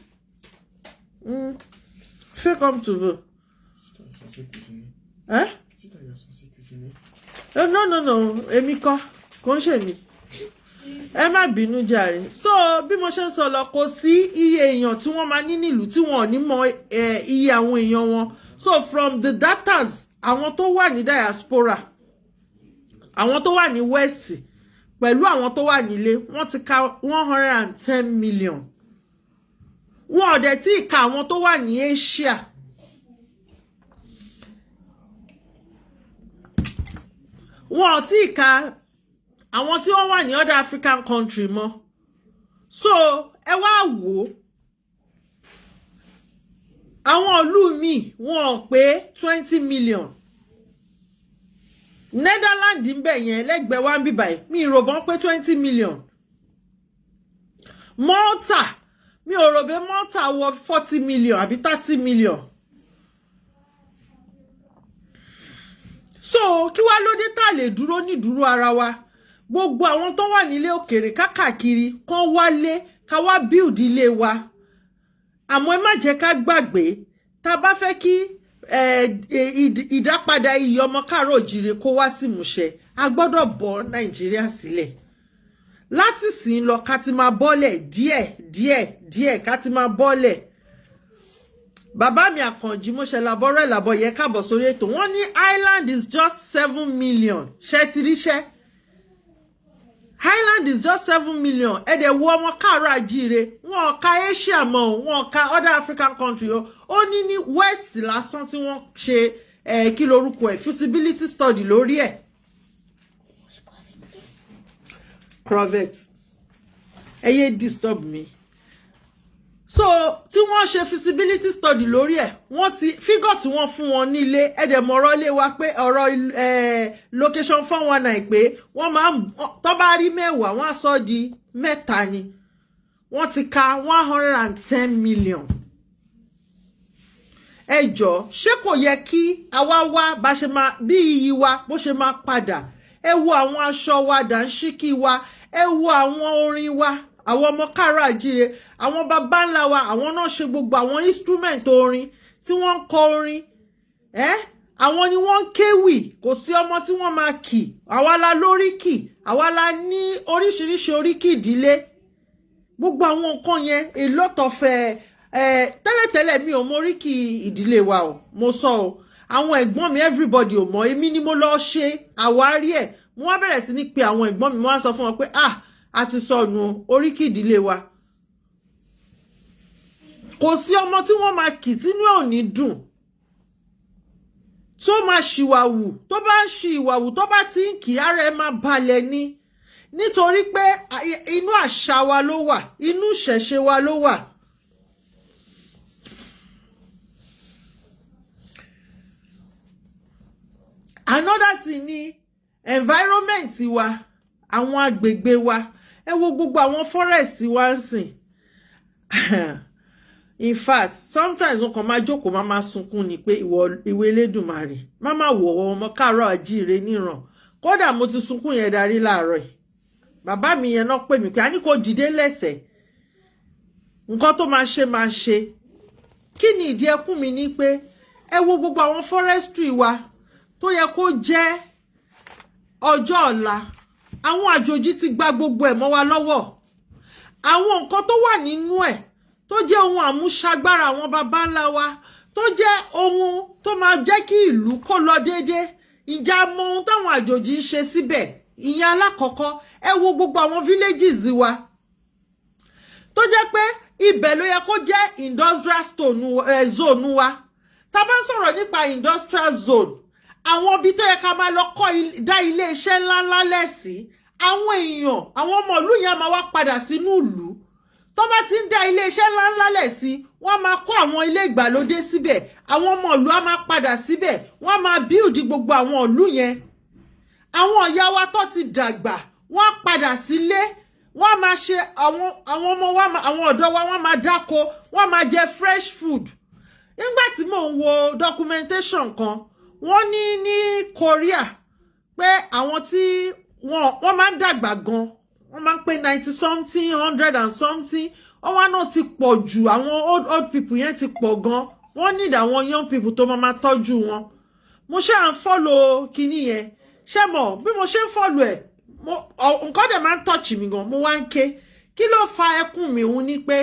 fẹ́ come to vote. No èmi kọ́ kò ń ṣe mi ẹ má bínú jàre so bí mo ṣe ń sọ lọ kò sí iye èèyàn tí wọ́n máa ní nílùú tí wọ́n ò ní mọ iye àwọn èèyàn wọn so from the datas àwọn tó wà ní diaspora àwọn tó wà ní west pẹ̀lú àwọn tó wà nílé wọ́n ti ka 110 million wọ́n ò dẹ̀ tí ka àwọn tó wà ní Asia wọ́n ò tí ka àwọn tí wọ́n wà ní other African country mọ́ so ẹ wá wò àwọn ìlú mi wọ́n ò pé 20 million Netherlands ń bẹ̀ yẹn lẹ́gbẹ̀ẹ́ wa ń bì báyìí mi rò bọ́n pé 20 million Malta mi ò rò bẹ́ Malta wọ 40 million àbí 30 million so kí wá ló dé tá lè dúró ní dúró ara wa gbogbo àwọn tó wà nílé òkèrè kákàkiri kán wálé ká wá build ilé wa àmọ́ ẹ má jẹ́ ká gbàgbé tá bá fẹ́ kí ìdápadà iyì ọmọ káàárọ̀ òjíire kó wá sí ìmúṣẹ a gbọ́dọ̀ bọ́ Nàìjíríà sílẹ̀ láti sìn lọ ká ti máa bọ́lẹ̀ díẹ̀ ká ti máa bọ́lẹ̀ bàbá mi Àkànjí mo ṣe làbọ̀rọ̀ ìlàbọ̀ yẹ káàbọ̀ sórí ètò wọ́n ní Ireland is just 7 million ṣe ti ríṣẹ́ Ireland is just 7 million ẹ̀dẹ̀ wo ọmọ káàárọ̀ àjíire wọn ka Asia mọ́ wọn ka other African country ó ní West lásán tí wọ́n ṣe kí lorúkọ ẹ̀ feasibility study lórí ẹ̀ Crovet ẹ yé disturb me so tí wọ́n ṣe feasibility study lórí ẹ̀ wọ́n ti figure tí wọ́n fún wọn nílé ẹ̀dẹ̀ mọ̀rọ̀ lé wa pé ọ̀rọ̀ location 419 pé wọ́n máa tó bá rí mẹ́wàá wọ́n á sọ di mẹ́ta ni wọ́n ti ka 110 million ẹ jọ̀ọ́ ṣé kò yẹ kí àwa wá bá ṣe máa bí iyì wa bó ṣe máa padà ẹ wo àwọn aṣọ wa dàńṣíkí wa, ẹ wo àwọn orin wa, àwọn ọmọ káàárọ̀ àjíire, àwọn baba ńlá wa, àwọn náà ṣe gbogbo àwọn instrument orin tí wọ́n ń kọ orin. Àwọn ni wọ́n ń kéwì, kò sí ọmọ tí wọ́n máa kì, àwa la lóríkì, àwa la ní oríṣiríṣi oríkì ìdílé. Gbogbo àwọn nǹkan yẹn a lot of tẹ́lẹ̀tẹ́lẹ̀ mi ò mọ oríkì ìdílé wa o, mo sọ o, àwọn ẹ̀gbọ́n mi everybody ò mọ̀, èmi ni mo lọ ṣe àwárí ẹ̀. Mo wá bẹ̀rẹ̀ sí ní pe àwọn ẹ̀gbọ́n mi, mo wá sọ fún wọn pé a ti sọnù oríkì ìdílé wa. Kò sí ọmọ tí wọ́n máa kì tínú ẹ̀ ò ní dùn, tó máa ṣìwàwù, tó bá ń ṣì ìwàwù, tó bá ti ń kì ara ẹ̀ máa balẹ̀ ni, nítorí pé inú àṣà wa ló wà, inú ìṣẹ̀ṣe wa ló wà. Another thing ni environment wa, àwọn agbègbè wa, ẹ wo gbogbo àwọn forest wa ń sìn. In fact, sometimes wọn kàn máa jókòó máa sunkún ni pé ìwọ Elédùmarè máa wò ọmọ káàárọ̀ àjíire níran. Kódà mo ti sunkún yẹn darí láàárọ̀ yìí. Bàbá mi yẹn náà pè mí pé a ní kó dìde lẹ́sẹ̀, nǹkan tó máa ṣe. Kí ni ìdí ẹkún mi ni pé ẹ wo gbogbo àwọn forestry wa tó yẹ kó jẹ́ ọjọ́ ọ̀la, àwọn àjòjì ti gba gbogbo ẹ̀ mọ́ wa lọ́wọ́. Àwọn nǹkan tó wà nínú ẹ̀ tó jẹ́ ohun àmúṣagbára àwọn baba ńlá wa, tó jẹ́ ohun tó máa jẹ́ kí ìlú kó lọ déédéé, ìjà mọ ohun táwọn àjòjì ń ṣe síbẹ̀. Ìyẹn alákọ̀ọ́kọ́, ẹ wo gbogbo àwọn villages wa tó jẹ́ pé ibẹ̀ ló yẹ kó jẹ́ industrial zone wa. Tá bá sọ̀rọ̀ nípa industrial zone, àwọn ibi tó yẹ ká máa lọ dá ilé iṣẹ́ ńláńlá lẹ́sí, àwọn èèyàn, àwọn ọmọ ìlú yẹn máa wá padà sínú ìlú. Tó bá ti ń dá ilé iṣẹ́ ńláńlá lẹ́sí, wọ́n máa kọ́ àwọn ilé ìgbàlódé síbẹ̀, àwọn ọmọ ìlú á máa padà síbẹ̀, wọ́n máa build gbogbo àwọn ìlú yẹn. Àwọn ìyá wa tó ti dàgbà, wọ́n padà sílé, wọ́n máa ṣe àwọn ọmọ wa, àwọn ọ̀dọ́ wa, wọ́n máa dáko, wọ́n máa jẹ fresh food. Nígbà tí mò ń wo documentation kan, wọ́n ní Korea pé àwọn tí wọ́n máa ń dàgbà gan, wọ́n máa ń pé 90 something 100 and something, ọwọ́ náà ti pọ̀ jù, àwọn old people yẹn ti pọ̀ gan, wọ́n need àwọn young people tó máa tọ́jú wọn. Mo ṣe à ń follow kinní yẹn, ṣé mọ̀ bí mo ṣe ń follow ẹ̀, nǹkan dẹ̀ máa ń touch mi gan, mo wá ń ké. Kí ló fa ẹkún mi òun ni pé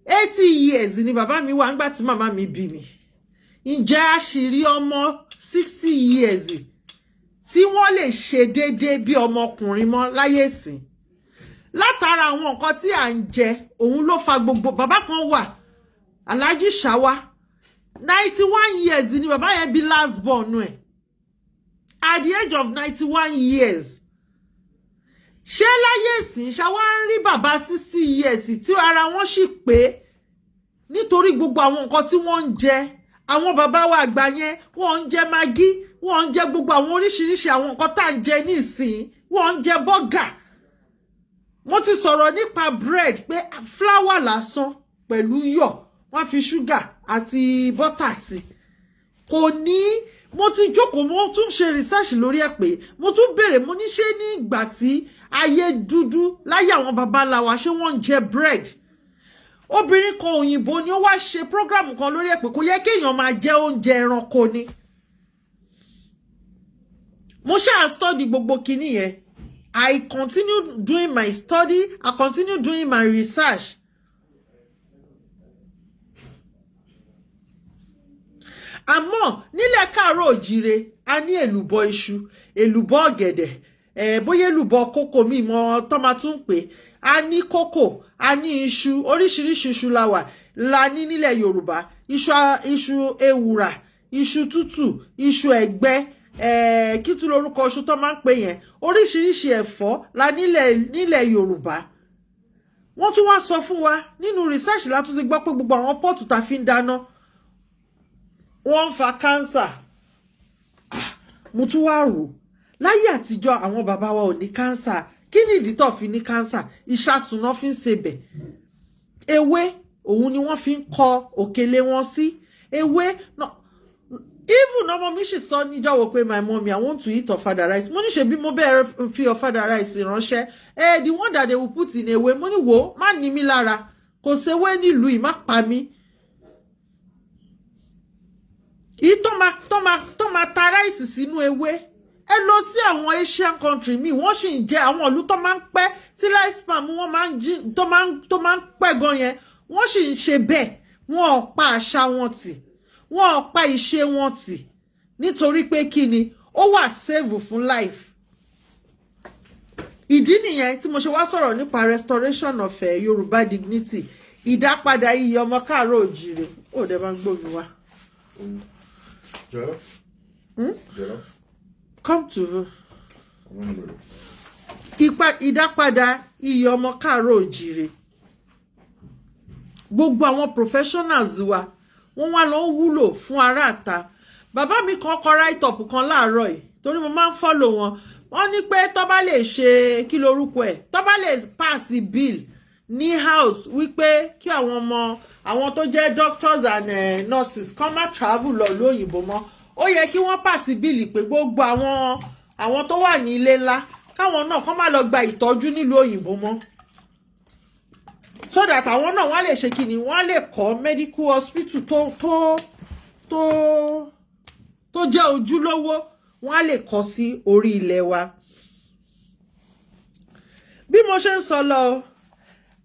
80 years ni bàbá mi wà nígbà tí màmá mi bí mi. Ǹjẹ́ a ṣì rí ọmọ 60 years tí wọ́n lè ṣe déédéé bí ọmọkùnrin mọ́ láyé ìsìn? Látara àwọn nǹkan tí à ń jẹ, òun ló fa gbogbo. Bàbá kan wà, Alhaji Shawa, 91 years ni bàbá yẹn bí last born ẹ̀. At the age of 91 years. Ṣé láyé ìsìn Shawa ń rí bàbá 60 years tí ara wọn sì pé nítorí gbogbo àwọn nǹkan tí wọ́n ń jẹ? Àwọn bàbá wa àgbà yẹn, wọ́n ń jẹ magí, wọ́n ń jẹ gbogbo àwọn oríṣiríṣi àwọn nǹkan tá ń jẹ ní ìsìn, wọ́n ń jẹ bọ́gà. Mo ti sọ̀rọ̀ nípa bread pé flour lásán pẹ̀lú iyọ̀, wọ́n fi ṣúgà àti bọ́tà sí. Kò ní, mo ti jókòó, mo tún ṣe research lórí ẹ̀ pé mo tún béèrè, mo ní ṣé ní ìgbà tí ayé dúdú láyé àwọn baba ńlá wa ṣé wọ́n ń jẹ bread? Obìnrin kan òyìnbó ni ó wá ṣe program kan lórí ẹ̀ pé kò yẹ kéèyàn máa jẹ oúnjẹ ẹranko ni. Mo ṣáà study gbogbo kinní yẹn. I continue doing my study, I continue doing my research. Àmọ́ nílẹ̀ káàárọ̀ òjíire, a ní èlùbọ́ iṣu, èlùbọ́ ọ̀gẹ̀dẹ̀, bóyá èlùbọ́ kókò mi mọ́ tó máa tún pè, a ní kókò, a ní iṣu, oríṣiríṣi iṣu la ní nílẹ̀ Yorùbá, iṣu ewùrà, iṣu tútù, iṣu ẹ̀gbẹ́, kí tún lórúkọ iṣu tó máa ń pè yẹn, oríṣiríṣi ẹ̀fọ́ la nílẹ̀ Yorùbá. Wọ́n tún wá sọ fún wa nínú research la tún ti gbọ́ pé gbogbo àwọn pọ́ọ̀tù tá fi ń dáná wọ́n ń fa cancer. Mo tún wá rò, láyé àtijọ́ àwọn bàbá wa ò ní cancer. Kí ni ìdí tó fi ní cancer? Ìṣàsùn náà fi ń sebẹ̀. Ewé òun ni wọ́n fi ń kọ òkèlè wọn sí. Ewé náà even ọmọ mi ṣì sọ níjọ́ wo pé my mommy I want to eat ọ̀fadà rice mo ní ṣe bí mo bẹ̀rẹ̀ fi ọ̀fadà rice ránṣẹ́ the one that they will put in ewé mo ní wo má ní mi lára kò séwé nílùú yìí má pa mí. Yìí tó máa ta rice sínú ewé ẹ lọ sí àwọn Asian country mi wọ́n sì ń jẹ àwọn ìlú tó máa ń pẹ́ tí lifespan wọ́n máa ń jí tó máa ń pẹ́ gan yẹn wọ́n sì ń ṣe bẹ́ẹ̀ wọ́n ò pa àṣà wọn tì wọ́n ò pa ìṣe wọn tì nítorí pé kí ni ó wà save fún life. Ìdí nìyẹn tí mo ṣe wá sọ̀rọ̀ nípa restoration of Yoruba dignity ìdápadà iyì ọmọ káàárọ̀ òjìrè ó dẹ̀ máa ń gbómi wá. Come to ìdápadà iyì ọmọ káàárọ̀ òjìrè. Gbogbo àwọn professionals wa wọ́n wá lọ wúlò fún aráàta. Bàbá mi kan kọ write up kan láàárọ̀ yìí torí mo máa ń follow wọn. Wọ́n ní pé tó bá lè ṣe kí lorúkọ ẹ̀ tó bá lè pass bill ní house wípé kí àwọn tó jẹ́ doctors and nurses kàn má travel lọ lóyìnbó mọ́. Ó yẹ kí wọ́n pass bill pé gbogbo àwọn tó wà ní ilé ńlá káwọn náà kàn má lọ gba ìtọ́jú nílùú òyìnbó mọ́. So that àwọn náà wọ́n lè ṣe kíni wọ́n lè kọ́ medical hospital tó jẹ́ ojúlówó wọ́n lè kọ́ sí orí ilẹ̀ wa. Bí mo ṣe ń sọ lọ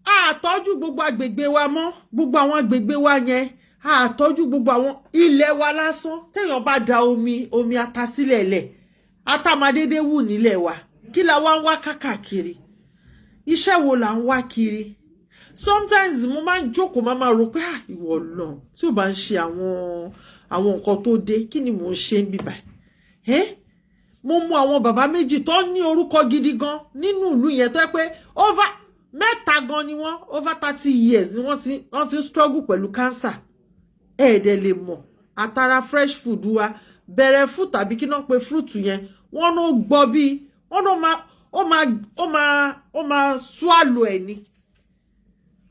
àtọ́jú gbogbo agbègbè wa mọ́ gbogbo àwọn agbègbè wa yẹn àtọ́jú gbogbo àwọn ilẹ̀ wa lásán téèyàn bá da omi ata sílẹ̀ lẹ̀ ata máa dédé wù nílẹ̀ wa kí la wá ń wá káàkiri iṣẹ́ wo là ń wá kiri. Sometimes mo máa ń jókòó máa rò pé ìwọ náà tí ò bá ń ṣe àwọn nǹkan tó dé kí ni mò ń ṣe ń bíbà mo mú àwọn bàbá méjì tó ní orúkọ gidi gan nínú ìlú yẹn tó yẹ pé mẹ́ta gan ni wọ́n over 30 years ni wọ́n ti struggle pẹ̀lú cancer ẹ̀ẹ́dẹ̀ lè mọ̀ àtàrà fresh food wa bẹ̀rẹ̀ fruit tàbí kí náà pé fruit yẹn wọ́n ló gbọ́ bí ó máa swallow ẹ̀ ni.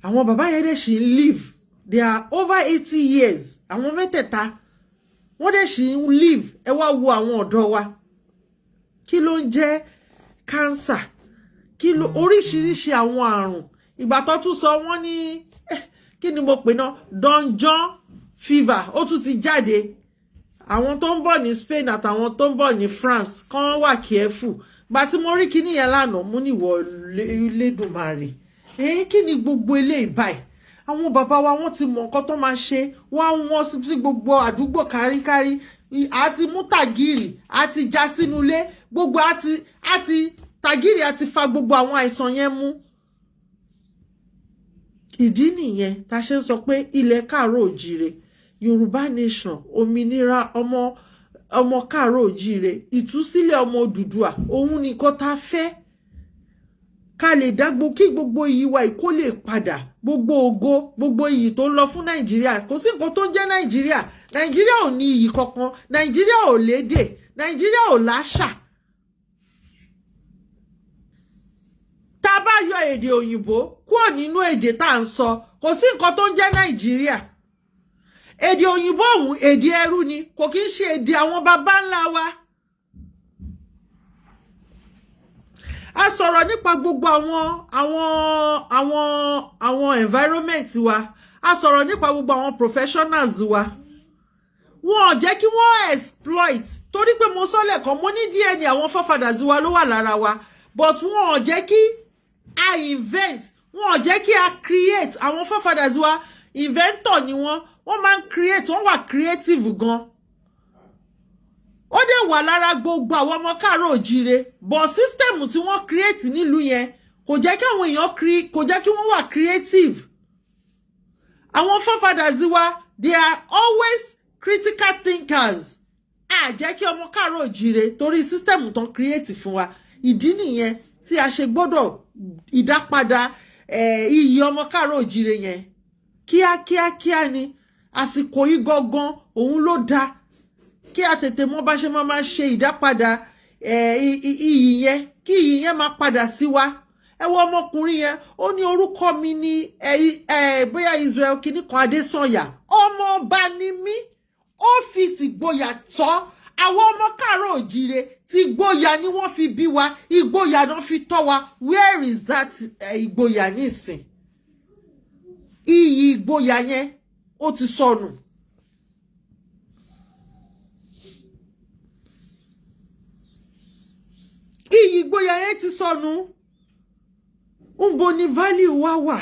Àwọn bàbá yẹn dẹ̀ ṣì ń live they are over 80 years àwọn mẹ́tẹ̀ẹ̀ta wọ́n dẹ̀ ṣì ń live ẹ wá wo àwọn ọ̀dọ́ wa kí ló ń jẹ́ cancer kí ló oríṣiríṣi àwọn àrùn ìgbà tó tún sọ wọ́n ní kí ni mo pè náà donjon fever ó tún ti jáde àwọn tó ń bọ̀ ní Spain àtàwọn tó ń bọ̀ ní France kàn wà careful gbà tí mo rí kíní yẹn lánàá mú níwọ̀ Lédùmarè kí ni gbogbo eléyìí báyìí àwọn bàbá wa wọ́n ti mọ nǹkan tó máa ṣe wọ́n sí gbogbo àdúgbò káríkárí àti mú tàgìrì àti já sínú ilé gbogbo àti tàgìrì àti fa gbogbo àwọn àìsàn yẹn mú. Ìdí nìyẹn tá ṣe ń sọ pé ilẹ̀ káàárọ̀ òjìrè Yorùbá nation òmìnira ọmọ káàárọ̀ òjìrè ìtúsílẹ̀ ọmọ Odùduwà òun nìkan tá fẹ́ ká lè dágbó kí gbogbo iyì wa kó lè padà gbogbo ògo gbogbo iyì tó ń lọ fún Nàìjíríà kò sí nǹkan tó ń jẹ́ Nàìjíríà ò ní iyì kankan Nàìjíríà ò lédè Nàìjíríà ò láṣà. Tá a bá yọ èdè òyìnbó kúrò nínú èdè tá à ń sọ kò sí nǹkan tó ń jẹ́ Nàìjíríà. Èdè òyìnbó ọ̀hún èdè ẹrú ni kò kí ń ṣe èdè àwọn baba ńlá wa. A sọ̀rọ̀ nípa gbogbo àwọn environment wa a sọ̀rọ̀ nípa gbogbo àwọn professionals wa wọn ò jẹ́ kí wọ́n exploit torí pé mo sọ lẹ́ẹ̀kan mo ní DNA àwọn forefathers wa ló wà lára wa but wọn ò jẹ́ kí a invent wọn ò jẹ́ kí a create àwọn forefathers wa inventor ni wọ́n máa ń create wọ́n wà creative gan. Ó dẹ̀ wà lára gbogbo àwọn ọmọ káàárọ̀ òjìrè but system tí wọ́n create nílùú yẹn kò jẹ́ kí àwọn èèyàn kò jẹ́ kí wọ́n wà creative. Àwọn forefathers wa they are always critical thinkers. Jẹ́ kí ọmọ káàárọ̀ òjìrè torí system tán create fún wa ìdí nìyẹn tí a ṣe gbọ́dọ̀ ìdápadà iyì ọmọ káàárọ̀ òjìrè yẹn kíákíá ni àsìkò yìí gangan òun ló dáa kí a tètè mọ̀ bá ṣe máa ṣe ìdápadà iyì yẹn kí iyì yẹn máa padà sí wa. Ẹ wo ọmọkùnrin yẹn ó ní orúkọ mi ní bóyá Israel kìíní kan Adésànyà ọmọ ọba ni mí ó fi tìgboyà tọ́ àwọn ọmọ káàárọ̀ òjíire tìgboyà ni wọ́n fi bí wa ìgboyà náà fi tọ́ wa. Where is that ìgboyà nísìn? Iyì ìgboyà yẹn ó ti sọnù. Iyì ìgboyà yẹn ti sọnù. Ńbo ni value wa wà?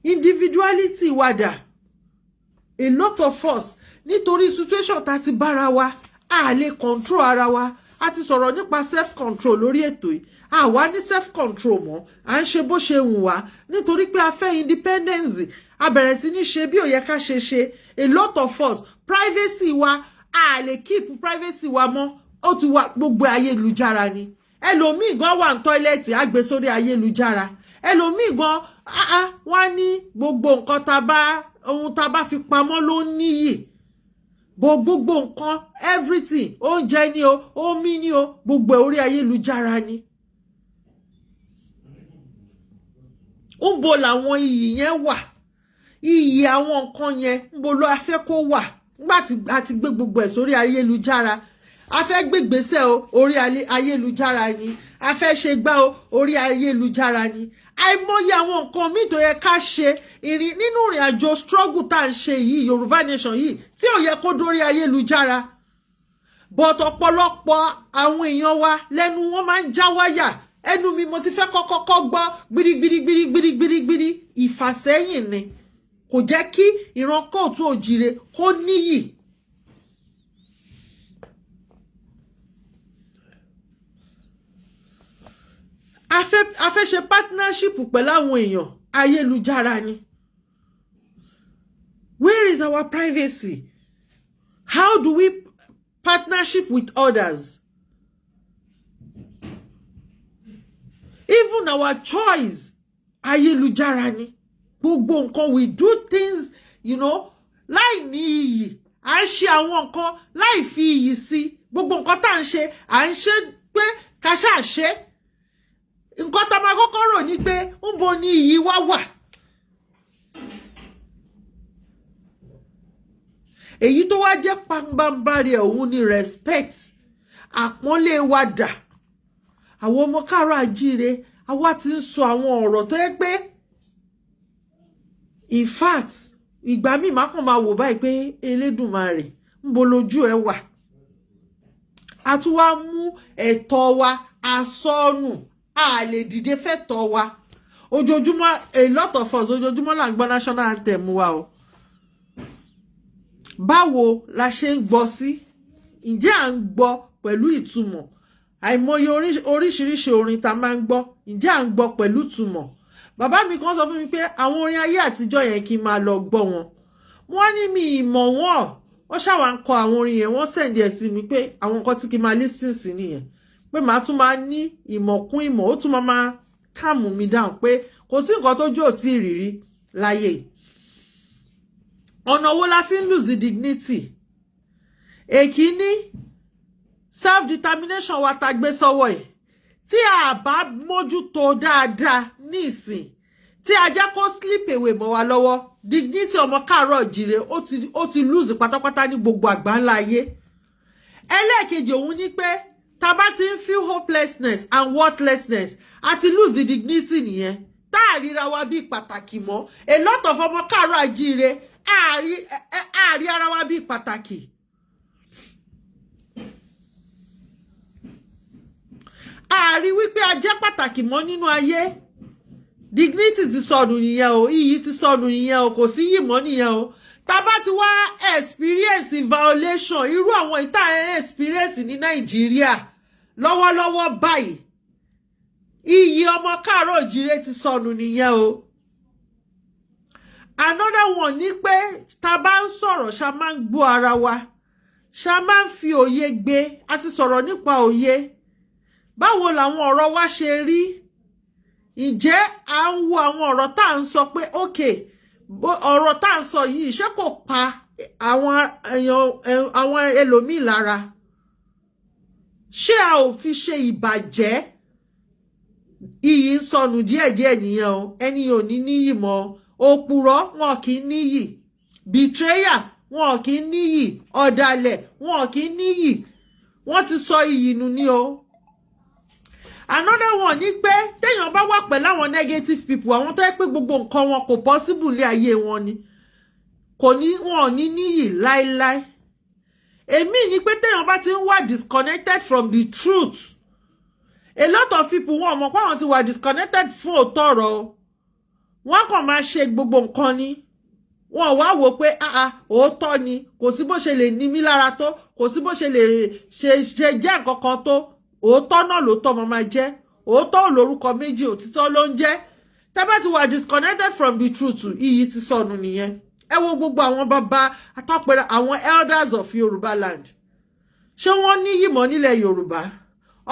Individuality wa dà? A lot of us nítorí situation tá ti bára wa a lè control ara wa. A ti sọ̀rọ̀ nípa self control lórí ètò yìí. A wá ní self control mọ́. À ń ṣe bó ṣe wù wá nítorí pé a fẹ́ independence. A bẹ̀rẹ̀ sí ní ṣe bí ó yẹ ká ṣe ṣe. A lot of us privacy wa a lè keep privacy wa mọ́. Ó ti wà gbogbo ayélujára ni. Ẹlòmíì gan wà ní tọ́ílẹ̀tì á gbé sórí ayélujára. Ẹlòmíì gan wọ́n ní gbogbo nǹkan ohun tá bá fi pamọ́ ló níyì. Gbogbo nǹkan everything oúnjẹ ni o omi ni o gbogbo orí ayélujára ni. Ńbo làwọn iyì yẹn wà? Iyì àwọn nǹkan yẹn ńbo ló a fẹ́ kó wà? Nígbà tí a ti gbé gbogbo ẹ̀ sórí ayélujára. A fẹ́ gbé ìgbésẹ̀ o orí ayélujára ni. A fẹ́ ṣe gbá o orí ayélujára ni. Àìmọye àwọn nǹkan míì tó yẹ ká ṣe nínú ìrìn àjò struggle tá ń ṣe yìí Yorùbá nation yìí tí ò yẹ kó dórí ayélujára. But ọ̀pọ̀lọpọ̀ àwọn èèyàn wa lẹ́nu wọn máa ń já wáyà. Ẹnu mi mo ti fẹ́ kọ́kọ́ gbọ́ gbirigbirigbirigbirigbiri ìfàsẹ́yìn ni. Kò jẹ́ kí ìran Kootu Òjìrè kó níyì. A fẹ́ ṣe partnership pẹ̀lú àwọn èèyàn ayélujára ni. Where is our privacy? How do we partnership with others? Even our choice ayélujára ni. Gbogbo nǹkan we do things, láì ní iyì. À ń ṣe àwọn nǹkan láì fi iyì sí. Gbogbo nǹkan tá à ń ṣe, à ń ṣe pé ká ṣáà ṣe. Nǹkan tá máa kọ́kọ́ rò ní pé ńbo ni iyì wa wà? Èyí tó wá jẹ́ pambambari òun ni respect. Àpọ́nlé wa dà. Àwọn ọmọ káàárọ̀ àjíire àwa ti ń sọ àwọn ọ̀rọ̀ tó yẹ pé in fact ìgbà míì má kàn máa wò báyìí pé Elédùmarè ńbo lójú ẹ wà. A tún wá mú ẹ̀tọ́ wa asọ́nù. A lè dìde fẹ́tọ̀ wa. Ojoojúmọ́ a lot of us ojoojúmọ́ là ń gbọ́ national anthem wa o. Báwo la ṣe ń gbọ́ sí? Ǹjẹ́ à ń gbọ́ pẹ̀lú ìtumọ̀? Àìmọye oríṣiríṣi orin tá máa ń gbọ́. Ǹjẹ́ à ń gbọ́ pẹ̀lú ìtumọ̀? Bàbá mi kan sọ fún mi pé àwọn orin ayé àtijọ́ yẹn kí n máa lọ gbọ́ wọn. Wọ́n ní mi ìmọ̀ wọn. Wọ́n ṣàwà ń kọ àwọn orin yẹn wọ́n send ẹ̀ sí mi pé àwọn nǹkan tí kí n máa listen sí nìyẹn. Pé màá tún máa ní ìmọ̀ kún ìmọ̀ ó tún máa calm mi down pé kò sí nǹkan tójú ò tí ì rírí láyé. Ọ̀nà wo la fi ń lose dignity? Èkíní self determination wa tá gbé sọ́wọ́ ẹ̀. Tí a bá mójútó dáadáa ní ìsìn tí a jẹ́ kó slip away mọ́ wa lọ́wọ́ dignity ọmọ káàárọ̀ òjíire ó ti lose pátápátá ní gbogbo àgbáńlá ayé. Ẹlẹ́ẹ̀kejì òun ni pé tá bá ti ń feel hopelessness and worthlessness àti lose the dignity nìyẹn. Tá a ríra wa bí pàtàkì mọ́. A lot of ọmọ káàárọ̀ àjíire a rí ara wa bí pàtàkì. A rí wípé a jẹ́ pàtàkì mọ́ nínú ayé. Dignity ti sọnù nìyẹn o. Iyì ti sọnù nìyẹn o. Kò sí yìí mọ́ nìyẹn o. Tá bá ti wá experience violation irú àwọn ìta experience ní Nàìjíríà lọ́wọ́lọ́wọ́ báyìí. Iyì ọmọ káàárọ̀ òjíire ti sọnù nìyẹn o. Another one ni pé tá bá ń sọ̀rọ̀ ṣá máa ń gbọ́ ara wa. Ṣá máa ń fi òye gbé. A ti sọ̀rọ̀ nípa òye. Báwo làwọn ọ̀rọ̀ wa ṣe rí? Ǹjẹ́ à ń wo àwọn ọ̀rọ̀ tá à ń sọ pé okay ọ̀rọ̀ tá à ń sọ yìí ṣé kò pa àwọn ẹlòmíì lára? Ṣé a ò fi ṣe ìbàjẹ́? Iyì ń sọnù díẹ̀díẹ̀ nìyẹn o. Ẹni ò ní níyì mọ́. Òpùrọ́ wọn kì í níyì. Betrayer wọn kì í níyì, ọ̀dàlẹ̀ wọn kì í níyì, wọ́n ti sọ iyì nù ní o. Another one ni pé téèyàn bá wà pẹ̀lú àwọn negative people, àwọn tó yẹ pé gbogbo nǹkan wọn kò possible lé ayé wọn ni, wọn ò ní níyì láíláí. Èmi ni pé téèyàn bá ti ń wà disconnected from the truth, a lot of people wọn mọ̀ pé àwọn ti wà disconnected fún òótọ́ ọ̀rọ̀, wọ́n kàn máa ṣe gbogbo nǹkan ni, wọ́n wá wò pé òótọ́ ni, kò sí bó ṣe lè ní mí lára tó, kò sí bó ṣe lè ṣe jẹ́ nǹkan kan tó, òótọ́ náà lóòótọ́ mo máa jẹ́, òótọ́ ò lórúkọ méjì, òtítọ́ ló ń jẹ́. Tẹ́ bá ti wà disconnected from the truth, iyì ti sọnù nìyẹn. Ẹ wo gbogbo àwọn bàbá àtọ́pẹ̀rẹ̀ àwọn elders of Yoruba land, ṣé wọ́n níyì mọ́ nílẹ̀ Yorùbá?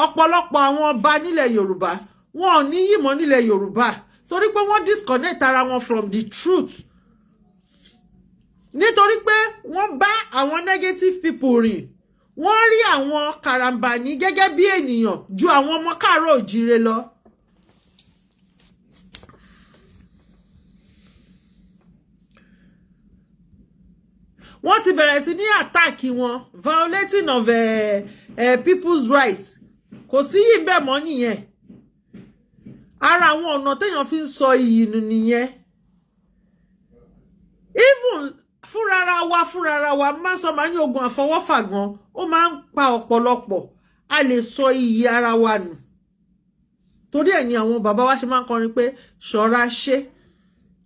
Ọ̀pọ̀lọpọ̀ àwọn ọba nílẹ̀ Yorùbá wọn ò níyì mọ́ nílẹ̀ Yorùbá torí pé wọ́n disconnect ara wọn from the truth, nítorí pé wọ́n bá àwọn negative people rìn, wọ́n rí àwọn karambani gẹ́gẹ́ bí ènìyàn ju àwọn ọmọ káàárọ̀ òjíire lọ. Wọ́n ti bẹ̀rẹ̀ sí ní attack wọn, violating of people's rights. Kò sí yìí bẹ́ẹ̀ mọ́ nìyẹn. Ara àwọn ọ̀nà téèyàn fi ń sọ iyì nù nìyẹn. Even fúnrara wa máa sọ máa ní ogun àfọwọ́fà gan, ó máa ń pa ọ̀pọ̀lọpọ̀. A lè sọ iyì ara wa nù. Torí ẹ̀ ni àwọn bàbá wa ṣe máa ń kọrin pé ṣọ́ra ṣe,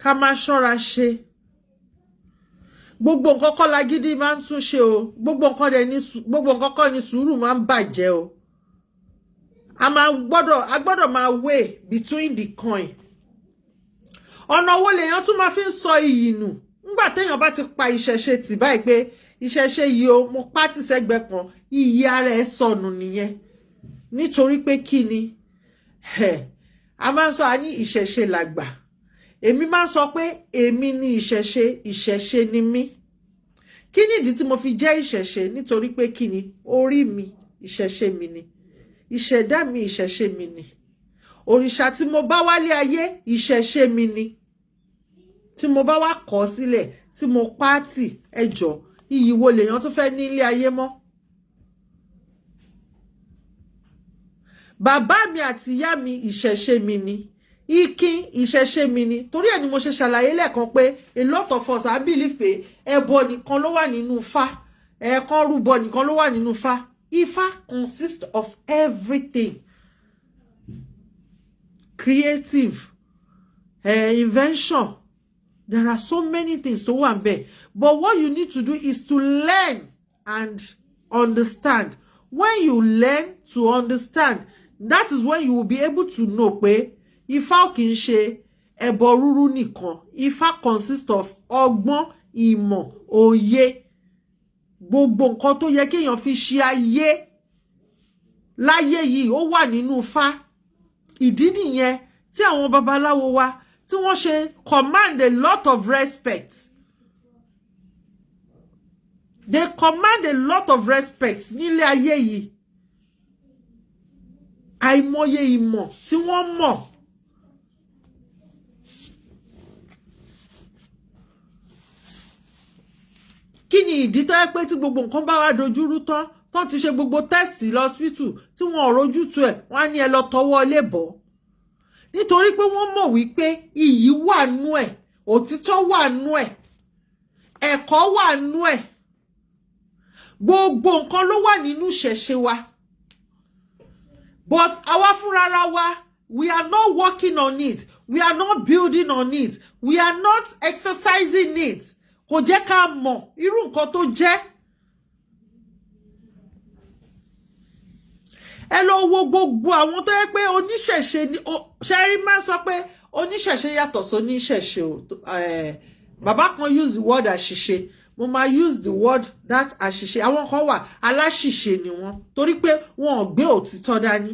ká má ṣọ́ra ṣe. Gbogbo nǹkan kọ́ lágídí máa ń tún ṣe o, gbogbo nǹkan kọ́ ni sùúrù máa ń bàjẹ́ o. A gbọ́dọ̀ máa weigh between the coin. Ọ̀nà wo lèèyàn tún máa fi ń sọ iyì nù nígbà téèyàn bá ti pa ìṣẹ̀ṣe tì báyìí pé ìṣẹ̀ṣe yìí o mo pátì sẹ́gbẹ̀ẹ́ kan, iyì ara ẹ̀ sọnù nìyẹn. Nítorí pé kí ni a máa ń sọ ní ìṣẹ̀ṣe làgbà. Èmi máa ń sọ pé èmi ni ìṣẹ̀ṣe ni mí. Kí nìdí tí mo fi jẹ́ ìṣẹ̀ṣe? Nítorí pé kí ni orí mi ìṣẹ̀ṣe mi ni, ìṣẹ̀dá mi ìṣẹ̀ṣe mi ni, òrìṣà tí mo bá wálé ayé ìṣẹ̀ṣe mi ni. Tí mo bá wá kọ̀ sílẹ̀ tí mo pátì, ẹjọ́ iyì wo lèèyàn tó fẹ́ ní ilé ayé mọ́? Bàbá mi àti ìyá mi ìṣẹ̀ṣe mi ni, ikin ìṣẹ̀ṣe mi ni. Torí ẹ̀ ni mo ṣe ṣàlàyé lẹ́ẹ̀kan pé a lot of us I believe pé ẹbọ nìkan ló wà nínú Ifá, ẹ̀ẹ̀kan rúbọ nìkan ló wà nínú Ifá. Ifá consists of everything. Creative, invention. There are so many things to one bed. But what you need to do is to learn and understand. When you learn to understand, that is when you will be able to know pé Ifá ò kì í ṣe ẹbọ rúrú nìkan. Ifá consists of ọgbọ́n, ìmọ̀, òye. Gbogbo nǹkan tó yẹ kéèyàn fi ṣe ayé láyé yìí ó wà nínú Ifá. Ìdí nìyẹn tí àwọn babaláwo wa tí wọ́n ṣe command a lot of respect. They command a lot of respect nílé ayé yìí. Àìmọye ìmọ̀ tí wọ́n mọ̀. Kí ni ìdí tó yẹ pé tí gbogbo nǹkan bá wá dojúrú tán ti ṣe gbogbo tẹ́sì lọ́sítù tí wọ́n ò rójútu ẹ̀, wọ́n á ní ẹ lọ tọwọ́ ilé bọ̀. Nítorí pé wọ́n mọ̀ wípé iyì wà nú ẹ̀, òtítọ́ wà nú ẹ̀, ẹ̀kọ́ wà nú ẹ̀. Gbogbo nǹkan ló wà nínú ìṣẹ̀ṣe wa. But àwa fúnra wa, we are not working on it. We are not building on it. We are not exercising it. Kò jẹ́ ká mọ̀ irú nǹkan tó jẹ́. Ẹ lọ wo gbogbo àwọn tó yẹ pé oníṣẹ̀ṣe ni ṣẹ́rí máa sọ pé oníṣẹ̀ṣe yàtọ̀ sí oníṣẹ̀ṣe o. Bàbá kan use the word àṣìṣe, mo máa use the word that àṣìṣe. Àwọn kan wà aláṣìṣe ni wọ́n torí pé wọn ò gbé òtítọ́ dání.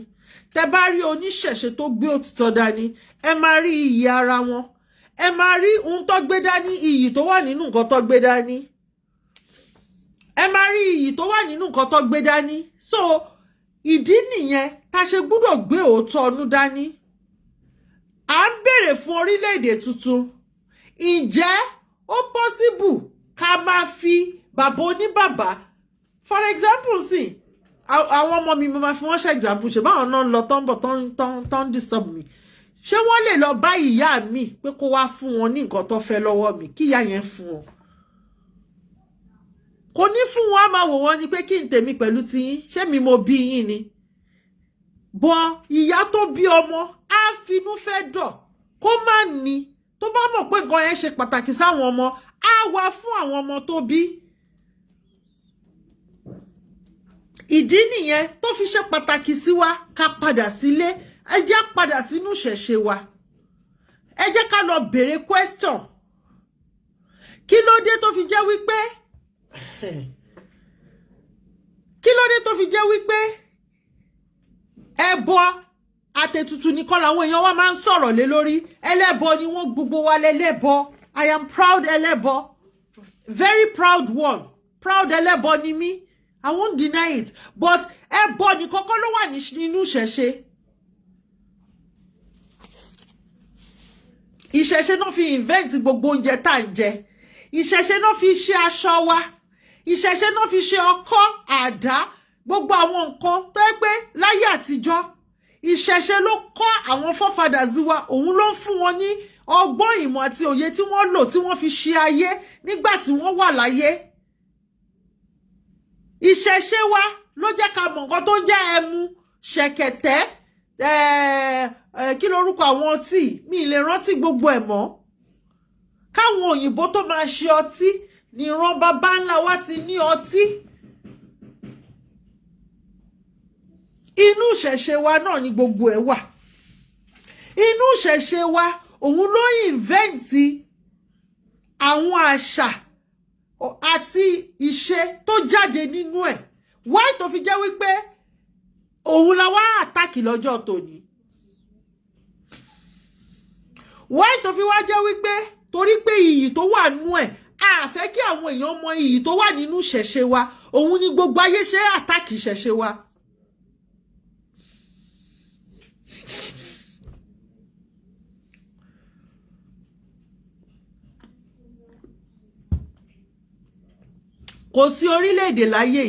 Tẹ́ bá rí oníṣẹ̀ṣe tó gbé òtítọ́ dání, ẹ máa rí iyì ara wọn. Ẹ máa rí ohun tó gbé dání, iyì tó wà nínú nǹkan tó gbé dání. Ẹ máa rí iyì tó wà nínú nǹkan tó gbé dání. So ìdí nìyẹn tá ṣe gbọ́dọ̀ gbé òótọ́ ọnú dání. À ń bèrè fún orílẹ̀-èdè tuntun. Ǹjẹ́ ó possible ká máa fi bàbá oníbàbá for example sí àwọn ọmọ mi mo máa fi wọ́n ṣe example ṣe báwọn náà lọ tán bọ̀ tán disturb mi ṣé wọ́n lè lọ bá ìyá mi pé kó wá fún wọn ní nǹkan tó fẹ́ lọ́wọ́ mi kí ìyá yẹn fún wọn kò ní fún wọn á máa wò wọ́n ni pé kí n tèmi pẹ̀lú tiyín ṣé mi mo bí yín ni bọ ìyá tó bí ọmọ á finú fẹ́ dọ̀ kó má ní tó bá mọ̀ pé nǹkan yẹn ṣe pàtàkì sáwọn ọmọ á wá fún àwọn ọmọ tó bí ìdí nìyẹn tó fi ṣe pàtàkì sí wa ká padà sílé ẹ jẹ́ padà sínú ìṣẹ̀ṣe wa ẹ jẹ́ ká lọ béèrè question kí ló dé tó fi jẹ́ wípé ẹbọ àtètùtù nìkan làwọn èèyàn wa máa ń sọ̀rọ̀ lé lórí ẹlẹ́bọ ni wọ́n gbogbo wa lẹ́lẹ́bọ I am proud ẹlẹ́bọ very proud one proud ẹlẹ́bọ ni mí I won't deny it but ẹbọ nìkan kọ́ ló wà nínú ìṣẹ̀ṣe ìṣẹ̀ṣe náà fi invent gbogbo oúnjẹ tá à ń jẹ ìṣẹ̀ṣe náà fi ṣe aṣọ wa ìṣẹ̀ṣe náà fi ṣe ọkọ́ àdá gbogbo àwọn nǹkan tó yẹ pé láyé àtijọ́ ìṣẹ̀ṣe ló kọ́ àwọn forefathers wa òun ló ń fún wọn ní ọgbọ́n ìmọ̀ àti òye tí wọ́n lò tí wọ́n fi ṣe ayé nígbà tí wọ́n wà láyé ìṣẹ̀ṣe wa ló jẹ́ ká mọ̀ nǹkan tó ń jẹ́ ẹmu ṣẹ̀kẹ̀tẹ̀ kí lorúkọ àwọn ọtí mi lè rántí gbogbo ẹ̀ mọ́ káwọn òyìnbó tó máa ṣe ọtí níran bàbá ńlá wa ti ní ọtí inú ìṣẹ̀ṣe wa náà ni gbogbo ẹ̀ wà inú ìṣẹ̀ṣe wa òun ló inventi àwọn àṣà àti ìṣe tó jáde nínú ẹ̀ why tó fi jẹ́ wípé òun la wá àtàkì lọ́jọ́ tòní why tó fi wá jẹ́ wípé torí pé iyì tó wà nínú ẹ̀ a fẹ́ kí àwọn èèyàn mọ iyì tó wà nínú ìṣẹ̀ṣe wa òun ni gbogbo ayé ṣe àtàkì ìṣẹ̀ṣe wa. kò sí orílẹ̀-èdè láyé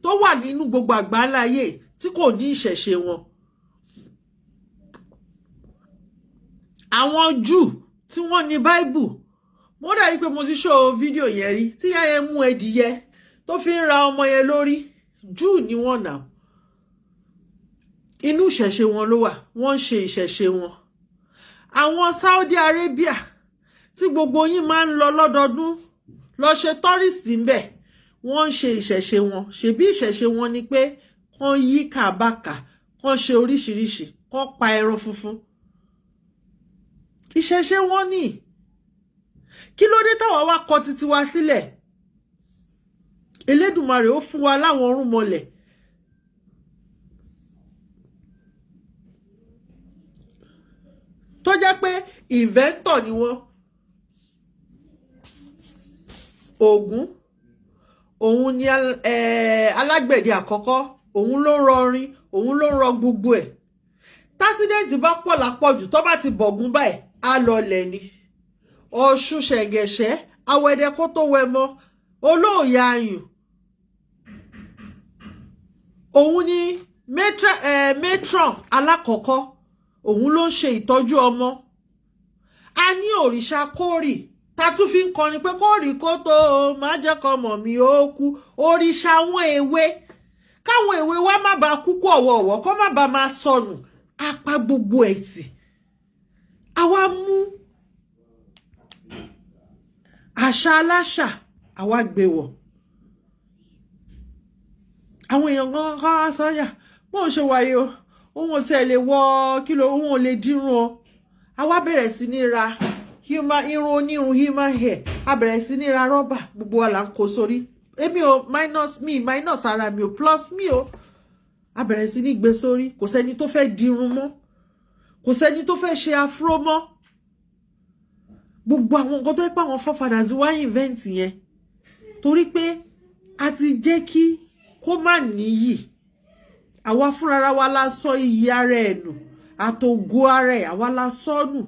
tó wà nínú gbogbo àgbáńláyé tí kò ní ìṣẹ̀ṣe wọn. àwọn Júù tí wọ́n ní Bible mo dà yí pé mo ti show fídíò yẹn rí tí ìyá yẹn mú ẹdìyẹ tó fi ń ra ọmọ yẹn lórí Júù ni wọ́n nà inú ìṣẹ̀ṣe wọn ló wà wọ́n ń ṣe ìṣẹ̀ṣe wọn. àwọn Saudi Arabia tí gbogbo yín máa ń lọ lọ́dọọdún lọ ṣe tọ́rìsì ńbẹ̀ wọ́n ń ṣe ìṣẹ̀ṣe wọn ṣebí ìṣẹ̀ṣe wọn ni pé kán yí kàbákà kán ṣe oríṣiríṣi kán pa ẹran funfun ìṣẹ̀ṣe wọn ni kí ló dé táwa wá kọ títí wa sílẹ̀ Elédùmarè ó fún wa láwọn ọ̀rúnmọlẹ̀ tó jẹ́ pé inventor ni wọ́n Ògún òun ni alágbẹ̀dẹ àkọ́kọ́ òun ló rọ orin òun ló rọ gbogbo ẹ̀ tásídẹ̀ǹtì bá pọ̀ lápọ̀jù tó bá ti bọ̀gún báyìí á lọlẹ̀ ni Ọ̀ṣun ṣẹ̀gẹ̀ṣẹ́ awẹ́dẹ kó tó wẹ mọ́ olóòyà ayùn òun ni matron alákọ̀ọ́kọ́ òun ló ń ṣe ìtọ́jú ọmọ a ní òrìṣà kórì ta tún fi ń kọrin pé kórì kó tó má jẹ́ kọ́mọ mi ó kú òrìṣà àwọn èwe káwọn èwe wa má bàa kú kú ọ̀wọ̀ọ̀wọ̀ kó má bàa máa sọnù apá gbogbo ẹ̀ tì àwa mú àṣà aláṣà àwa gbé wọ̀ àwọn èèyàn gan kan sọ́yà bóun ṣe wáyé o òun ò tẹ̀ lè wọ kílò òun ò lè dírun o àwa bẹ̀rẹ̀ sí ní ra irun onírun human hair a bẹ̀rẹ̀ sí ní ra rọ́bà gbogbo wa là ń kó sórí èmi ò minus ara mi ò plus mi ò a bẹ̀rẹ̀ sí ní gbé sórí kò sẹ́ni tó fẹ́ dirun mọ́ kò sẹ́ni tó fẹ́ ṣe afro mọ́ gbogbo àwọn nǹkan tó yẹ pé àwọn forefathers wá invent yẹn torí pé a ti jẹ́ kí kó má níyì àwa fúnra wa la sọ iyì ara ẹ̀ nù àtògo ara ẹ̀ àwa la sọ nù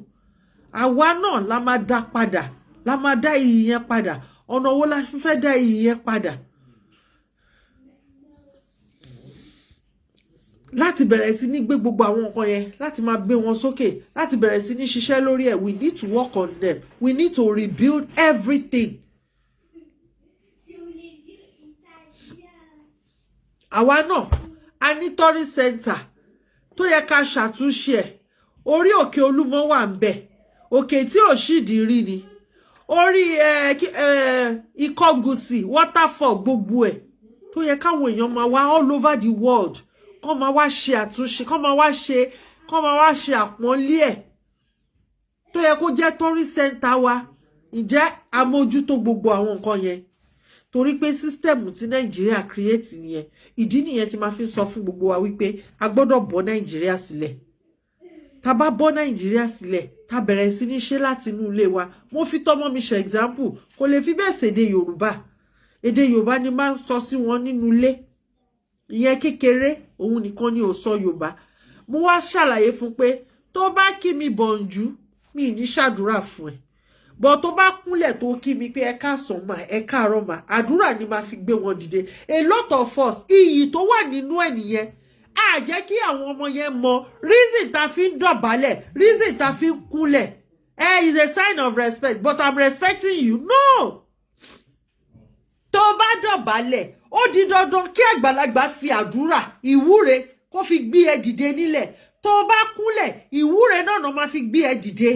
àwa náà la máa dá padà la máa dá iyì yẹn padà ọ̀nà wo la fẹ́ dá iyì yẹn padà láti bẹ̀rẹ̀ sí ní gbé gbogbo àwọn nǹkan yẹn láti máa gbé wọn sókè láti bẹ̀rẹ̀ sí ní ṣiṣẹ́ lórí ẹ̀. We need to work on them. We need to rebuild everything. Àwa náà a ní tourist center tó yẹ ká ṣàtúnṣe ẹ̀. Orí òkè Olúmọ wà ń bẹ̀, òkè tí ò ṣídìí rí ni, orí Ìkọgùsì waterfall gbogbo ẹ̀ tó yẹ káwọn èèyàn máa wá all over the world kọ́ máa wá ṣe àtúnṣe, kọ́ máa wá ṣe àpọ́nlé ẹ̀ tó yẹ kó jẹ́ tourist center wa. Ǹjẹ́ àmójútó gbogbo àwọn nǹkan yẹn? Torí pé system tí Nàìjíríà create nìyẹn. Ìdí nìyẹn tí máa fi sọ fún gbogbo wa wípé a gbọ́dọ̀ bọ́ Nàìjíríà sílẹ̀. Tá bá bọ́ Nàìjíríà sílẹ̀, tá bẹ̀rẹ̀ sí ní ṣe láti inú ilé wa. Mo fi tọ́mọ mi ṣe example, kò lè fi bẹ́ẹ̀ ṣèdè Yorùbá. Èdè Yorùbá ni máa ń sọ sí wọn nínú ilé. Ìyẹn kékeré, òun nìkan ni ò sọ Yorùbá. Mo wá ṣàlàyé fún pé tó bá kí mi bọ̀njú, mi ní ṣàdúrà fún ẹ. But tó bá kúnlẹ̀ tó kí mi pé ẹ káàsán mà, ẹ káàárọ̀ mà, àdúrà ni máa fi gbé wọn dìde. A lot of us, iyì tó wà nínú ẹ̀ nìyẹn. A jẹ́ kí àwọn ọmọ yẹn mọ reason ta fi ń dọ̀bálẹ̀, reason ta fi ń kúnlẹ̀. Is a sign of respect, but I'm respecting you. No! Tó bá dọ̀bálẹ̀, ó di dandan kí àgbàlagbà fi àdúrà, ìwúre kó fi gbé ẹ dìde nílẹ̀. Tó bá kúnlẹ̀, ìwúre náà ló máa fi gbé ẹ dìde.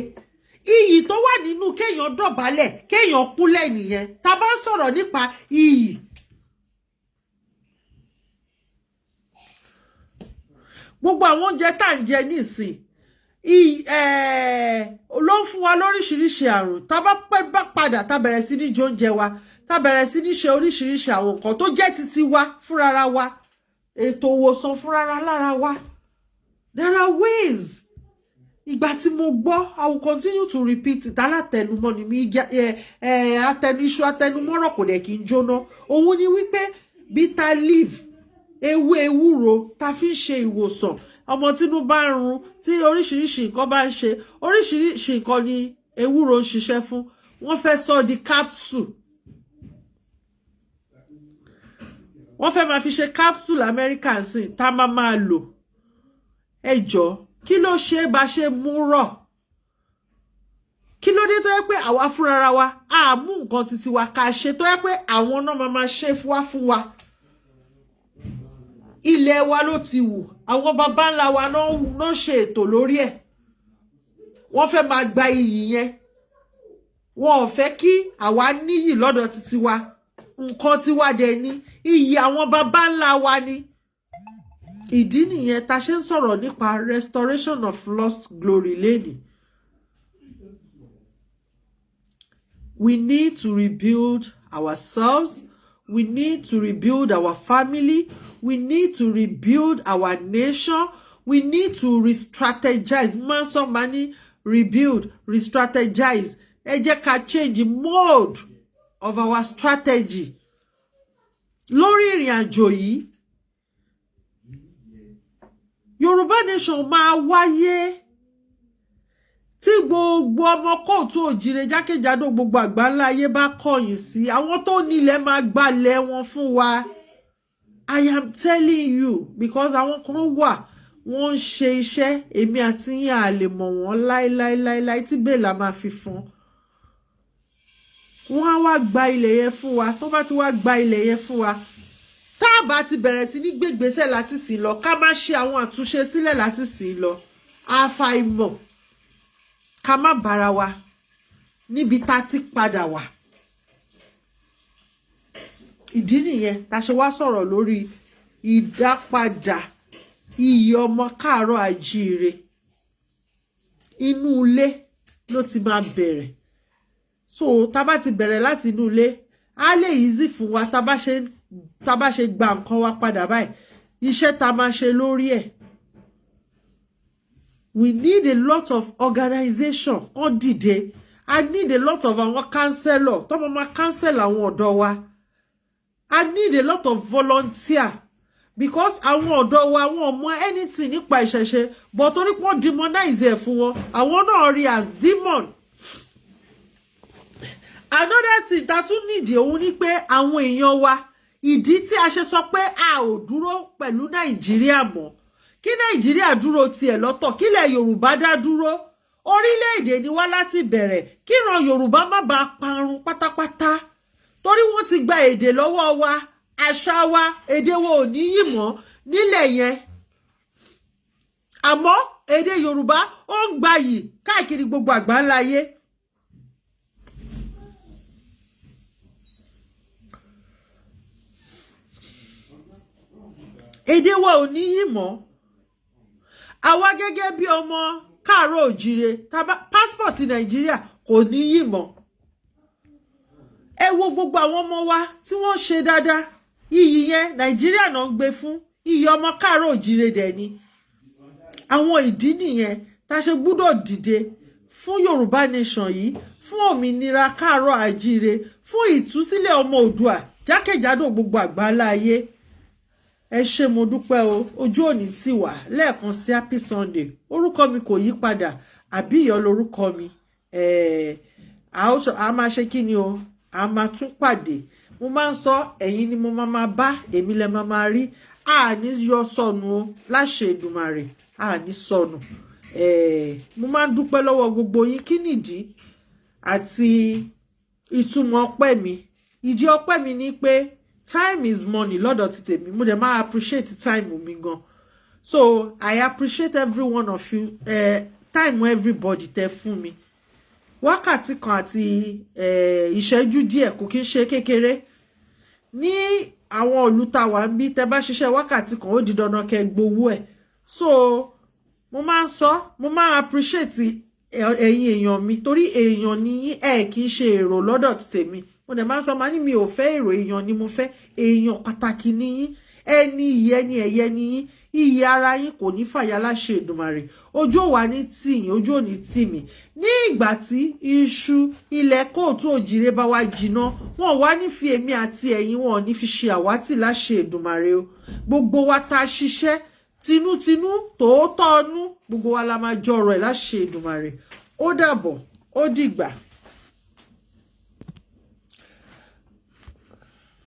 Iyì tó wà nínú kéèyàn dọ̀bálẹ̀, kéèyàn kúnlẹ̀ nìyẹn. Tá bá ń sọ̀rọ̀ nípa iyì. Gbogbo àwọn oúnjẹ tá ń jẹ nísìn ló ń fún wa lóríṣiríṣi àrùn. Tá bá padà tá bẹ̀rẹ̀ sí ní jẹ oúnjẹ wa, tá bẹ̀rẹ̀ sí ní ṣe oríṣiríṣi àwọn nǹkan tó jẹ́ titi wa fúnrara wa, ètò ìwòsàn fúnrara lára wa. There are ways. Ìgbà tí mo gbọ́, I will continue to repeat it. Alátẹnumọ́ ni mi, iṣu atẹnumọ́rọ̀ kò dẹ̀ kí n jóná. Òun ni wípé bitter leaf, ewé ewúro ta fi ń ṣe ìwòsàn. Ọmọ tínú bá ń run, tí oríṣiríṣi nǹkan bá ń ṣe, oríṣiríṣi nǹkan ni ewúro ń ṣiṣẹ́ fún. Wọ́n fẹ́ sọ di capsule. Wọ́n fẹ́ máa fi ṣe capsule American sin tá máa lò. Ẹ jọ̀ọ́, kí ló ṣe bá ṣe mú rọ̀? Kí ló dé tó yẹ pé àwa fúnra wa a mú nǹkan títí wa ká ṣe tó yẹ pé àwọn náà máa ṣe fún wa? Ilẹ̀ wa ló ti wù, àwọn baba ńlá wa náà ṣe ètò lórí ẹ̀. Wọ́n fẹ́ máa gba iyì yẹn. Wọ́n ò fẹ́ kí àwa níyì lọ́dọ̀ títí wa. Nǹkan tí wá dẹ̀ ní iyì àwọn baba ńlá wa ni. Ìdí nìyẹn tá ṣe ń sọ̀rọ̀ nípa restoration of lost glory lady. We need to rebuild ourselves. We need to rebuild our family. We need to rebuild our nation. We need to re-strategize. Money, rebuild, re-strategize. Ẹ jẹ́ ká change mode of our strategy. Lórí ìrìn àjò yìí, Yoruba nation máa wáyé tí gbogbo ọmọ Kootu Ajire jákèjádò gbogbo àgbáńlá ayé bá kọ̀yìn sí. Àwọn tó nílẹ̀ máa gbalẹ̀ wọn fún wa. I am telling you, because àwọn kan wà wọ́n ń ṣe iṣẹ́, èmi àti yín a lè mọ̀ wọ́n láíláíláíláí tí bẹ́ẹ̀là máa fi fún. Wọ́n á wá gba ilẹ̀ yẹn fún wa. Tó bá ti wá gba ilẹ̀ yẹn fún wa, tá a bá ti bẹ̀rẹ̀ sí ní gbégbésẹ̀ láti sìn lọ, ká má ṣe àwọn àtúnṣe sílẹ̀ láti sìn lọ, àfàìmọ̀ ká má bára wa níbi tá ti padà wá. Ìdí nìyẹn tá ṣe wá sọ̀rọ̀ lórí ìdápadà iyì ọmọ káàárọ̀ àjíire. Inú ilé ló ti máa bẹ̀rẹ̀. So tá bá ti bẹ̀rẹ̀ láti inú ilé, á lè easy fún wa tá bá ṣe gba nǹkan wa padà báyìí. Iṣẹ́ tá máa ṣe lórí ẹ̀. We need a lot of organization on dìde. I need a lot of àwọn counselor tó máa cancel àwọn ọ̀dọ́ wa. I need a lot of volunteer because àwọn ọ̀dọ́ wa wọn mọ anything nípa ìṣẹ̀ṣe, but torí pé wọ́n demonize ẹ̀ fún wọn, àwọn náà rí as demon. Another thing tá tún nídìí òun ni pé àwọn èèyàn wa ìdí tí a ṣe sọ pé a ò dúró pẹ̀lú Nàìjíríà mọ́ kí Nàìjíríà dúró tiẹ̀ lọ́tọ̀ kílẹ̀ Yorùbá dá dúró orílẹ̀-èdè ni wá láti bẹ̀rẹ̀ kíran Yorùbá má bàa parun pátápátá torí wọ́n ti gba èdè lọ́wọ́ wa àṣà wa èdè wa ò ní yìí mọ́ nílẹ̀ yẹn àmọ́ èdè Yorùbá ó ń gbayì káàkiri gbogbo àgbáńlá ayé. Èdè wa ò ní yìí mọ́ àwa gẹ́gẹ́ bí ọmọ káàárọ̀ òjìrè passport Nàìjíríà kò ní yìí mọ́ ẹ wo gbogbo àwọn ọmọ wa tí wọ́n ṣe dáadáa iyì yẹn Nàìjíríà náà ń gbé fún iyì ọmọ káàárọ̀ òjìrè dẹ̀ ni àwọn ìdí nìyẹn tá a ṣe gbúdọ̀ dìde fún Yorùbá nation yìí fún òmìnira káàárọ̀ àjíire fún ìtúsílẹ̀ ọmọ Oòduà jákèjádò gbogbo àgbáńlá ayé ẹ ṣé mo dúpẹ́ o ojú òní tì wá lẹ́ẹ̀kan sí happy Sunday orúkọ mi kò yí padà Àbíyọ̀ lórúkọ mi a máa ṣe kí ni o a máa tún pàdé mo máa ń sọ ẹ̀yin ni mo máa bá èmi lẹ máa rí àní yọ sọnù o láṣẹ Èdùmàrè àní sọnù mo máa ń dúpẹ́ lọ́wọ́ gbogbo yín kí nìdí àti ìtumọ̀ ọpẹ́ mi ìdí ọpẹ́ mi ni pé time is money lọ́dọ̀ ti tèmi mo dẹ̀ máa appreciate time mi gan so I appreciate every one of you time everybody tẹ́ fún mi wákàtí kan àti ìṣẹ́jú díẹ̀ kò kí ń ṣe kékeré ní àwọn olùtawà ń bí tẹ́ bá ṣiṣẹ́ wákàtí kan ó di dandan kẹ́ gbowó ẹ̀ so mo máa ń sọ mo máa appreciate ẹ̀yin èèyàn mi torí èèyàn ni yín kì í ṣe èrò lọ́dọ̀ ti tèmi mo dẹ̀ máa ń sọ máa ní mi ò fẹ́ èrò èèyàn ni mo fẹ́ èèyàn pàtàkì ni yín ẹni ìyí ẹni ẹ̀yẹ ni yín iyì ara yín kò ní fàyà láṣẹ Èdùmàrè ojú ò wá ní tì yín ojú ò ní tì mí ní ìgbà tí iṣu ilẹ̀ Kóòtù Òjìrè bá wá jiná wọn wá ní fi èmi àti ẹ̀yin wọn ní fi ṣe àwátì láṣẹ Èdùmàrè o gbogbo wa tá a ṣiṣẹ́ tinútinú tòótọ́ ọnú gbogbo wa la máa jọrọ̀ ẹ̀ láṣẹ Èdùmàrè ó dàbọ̀ ó dìgbà.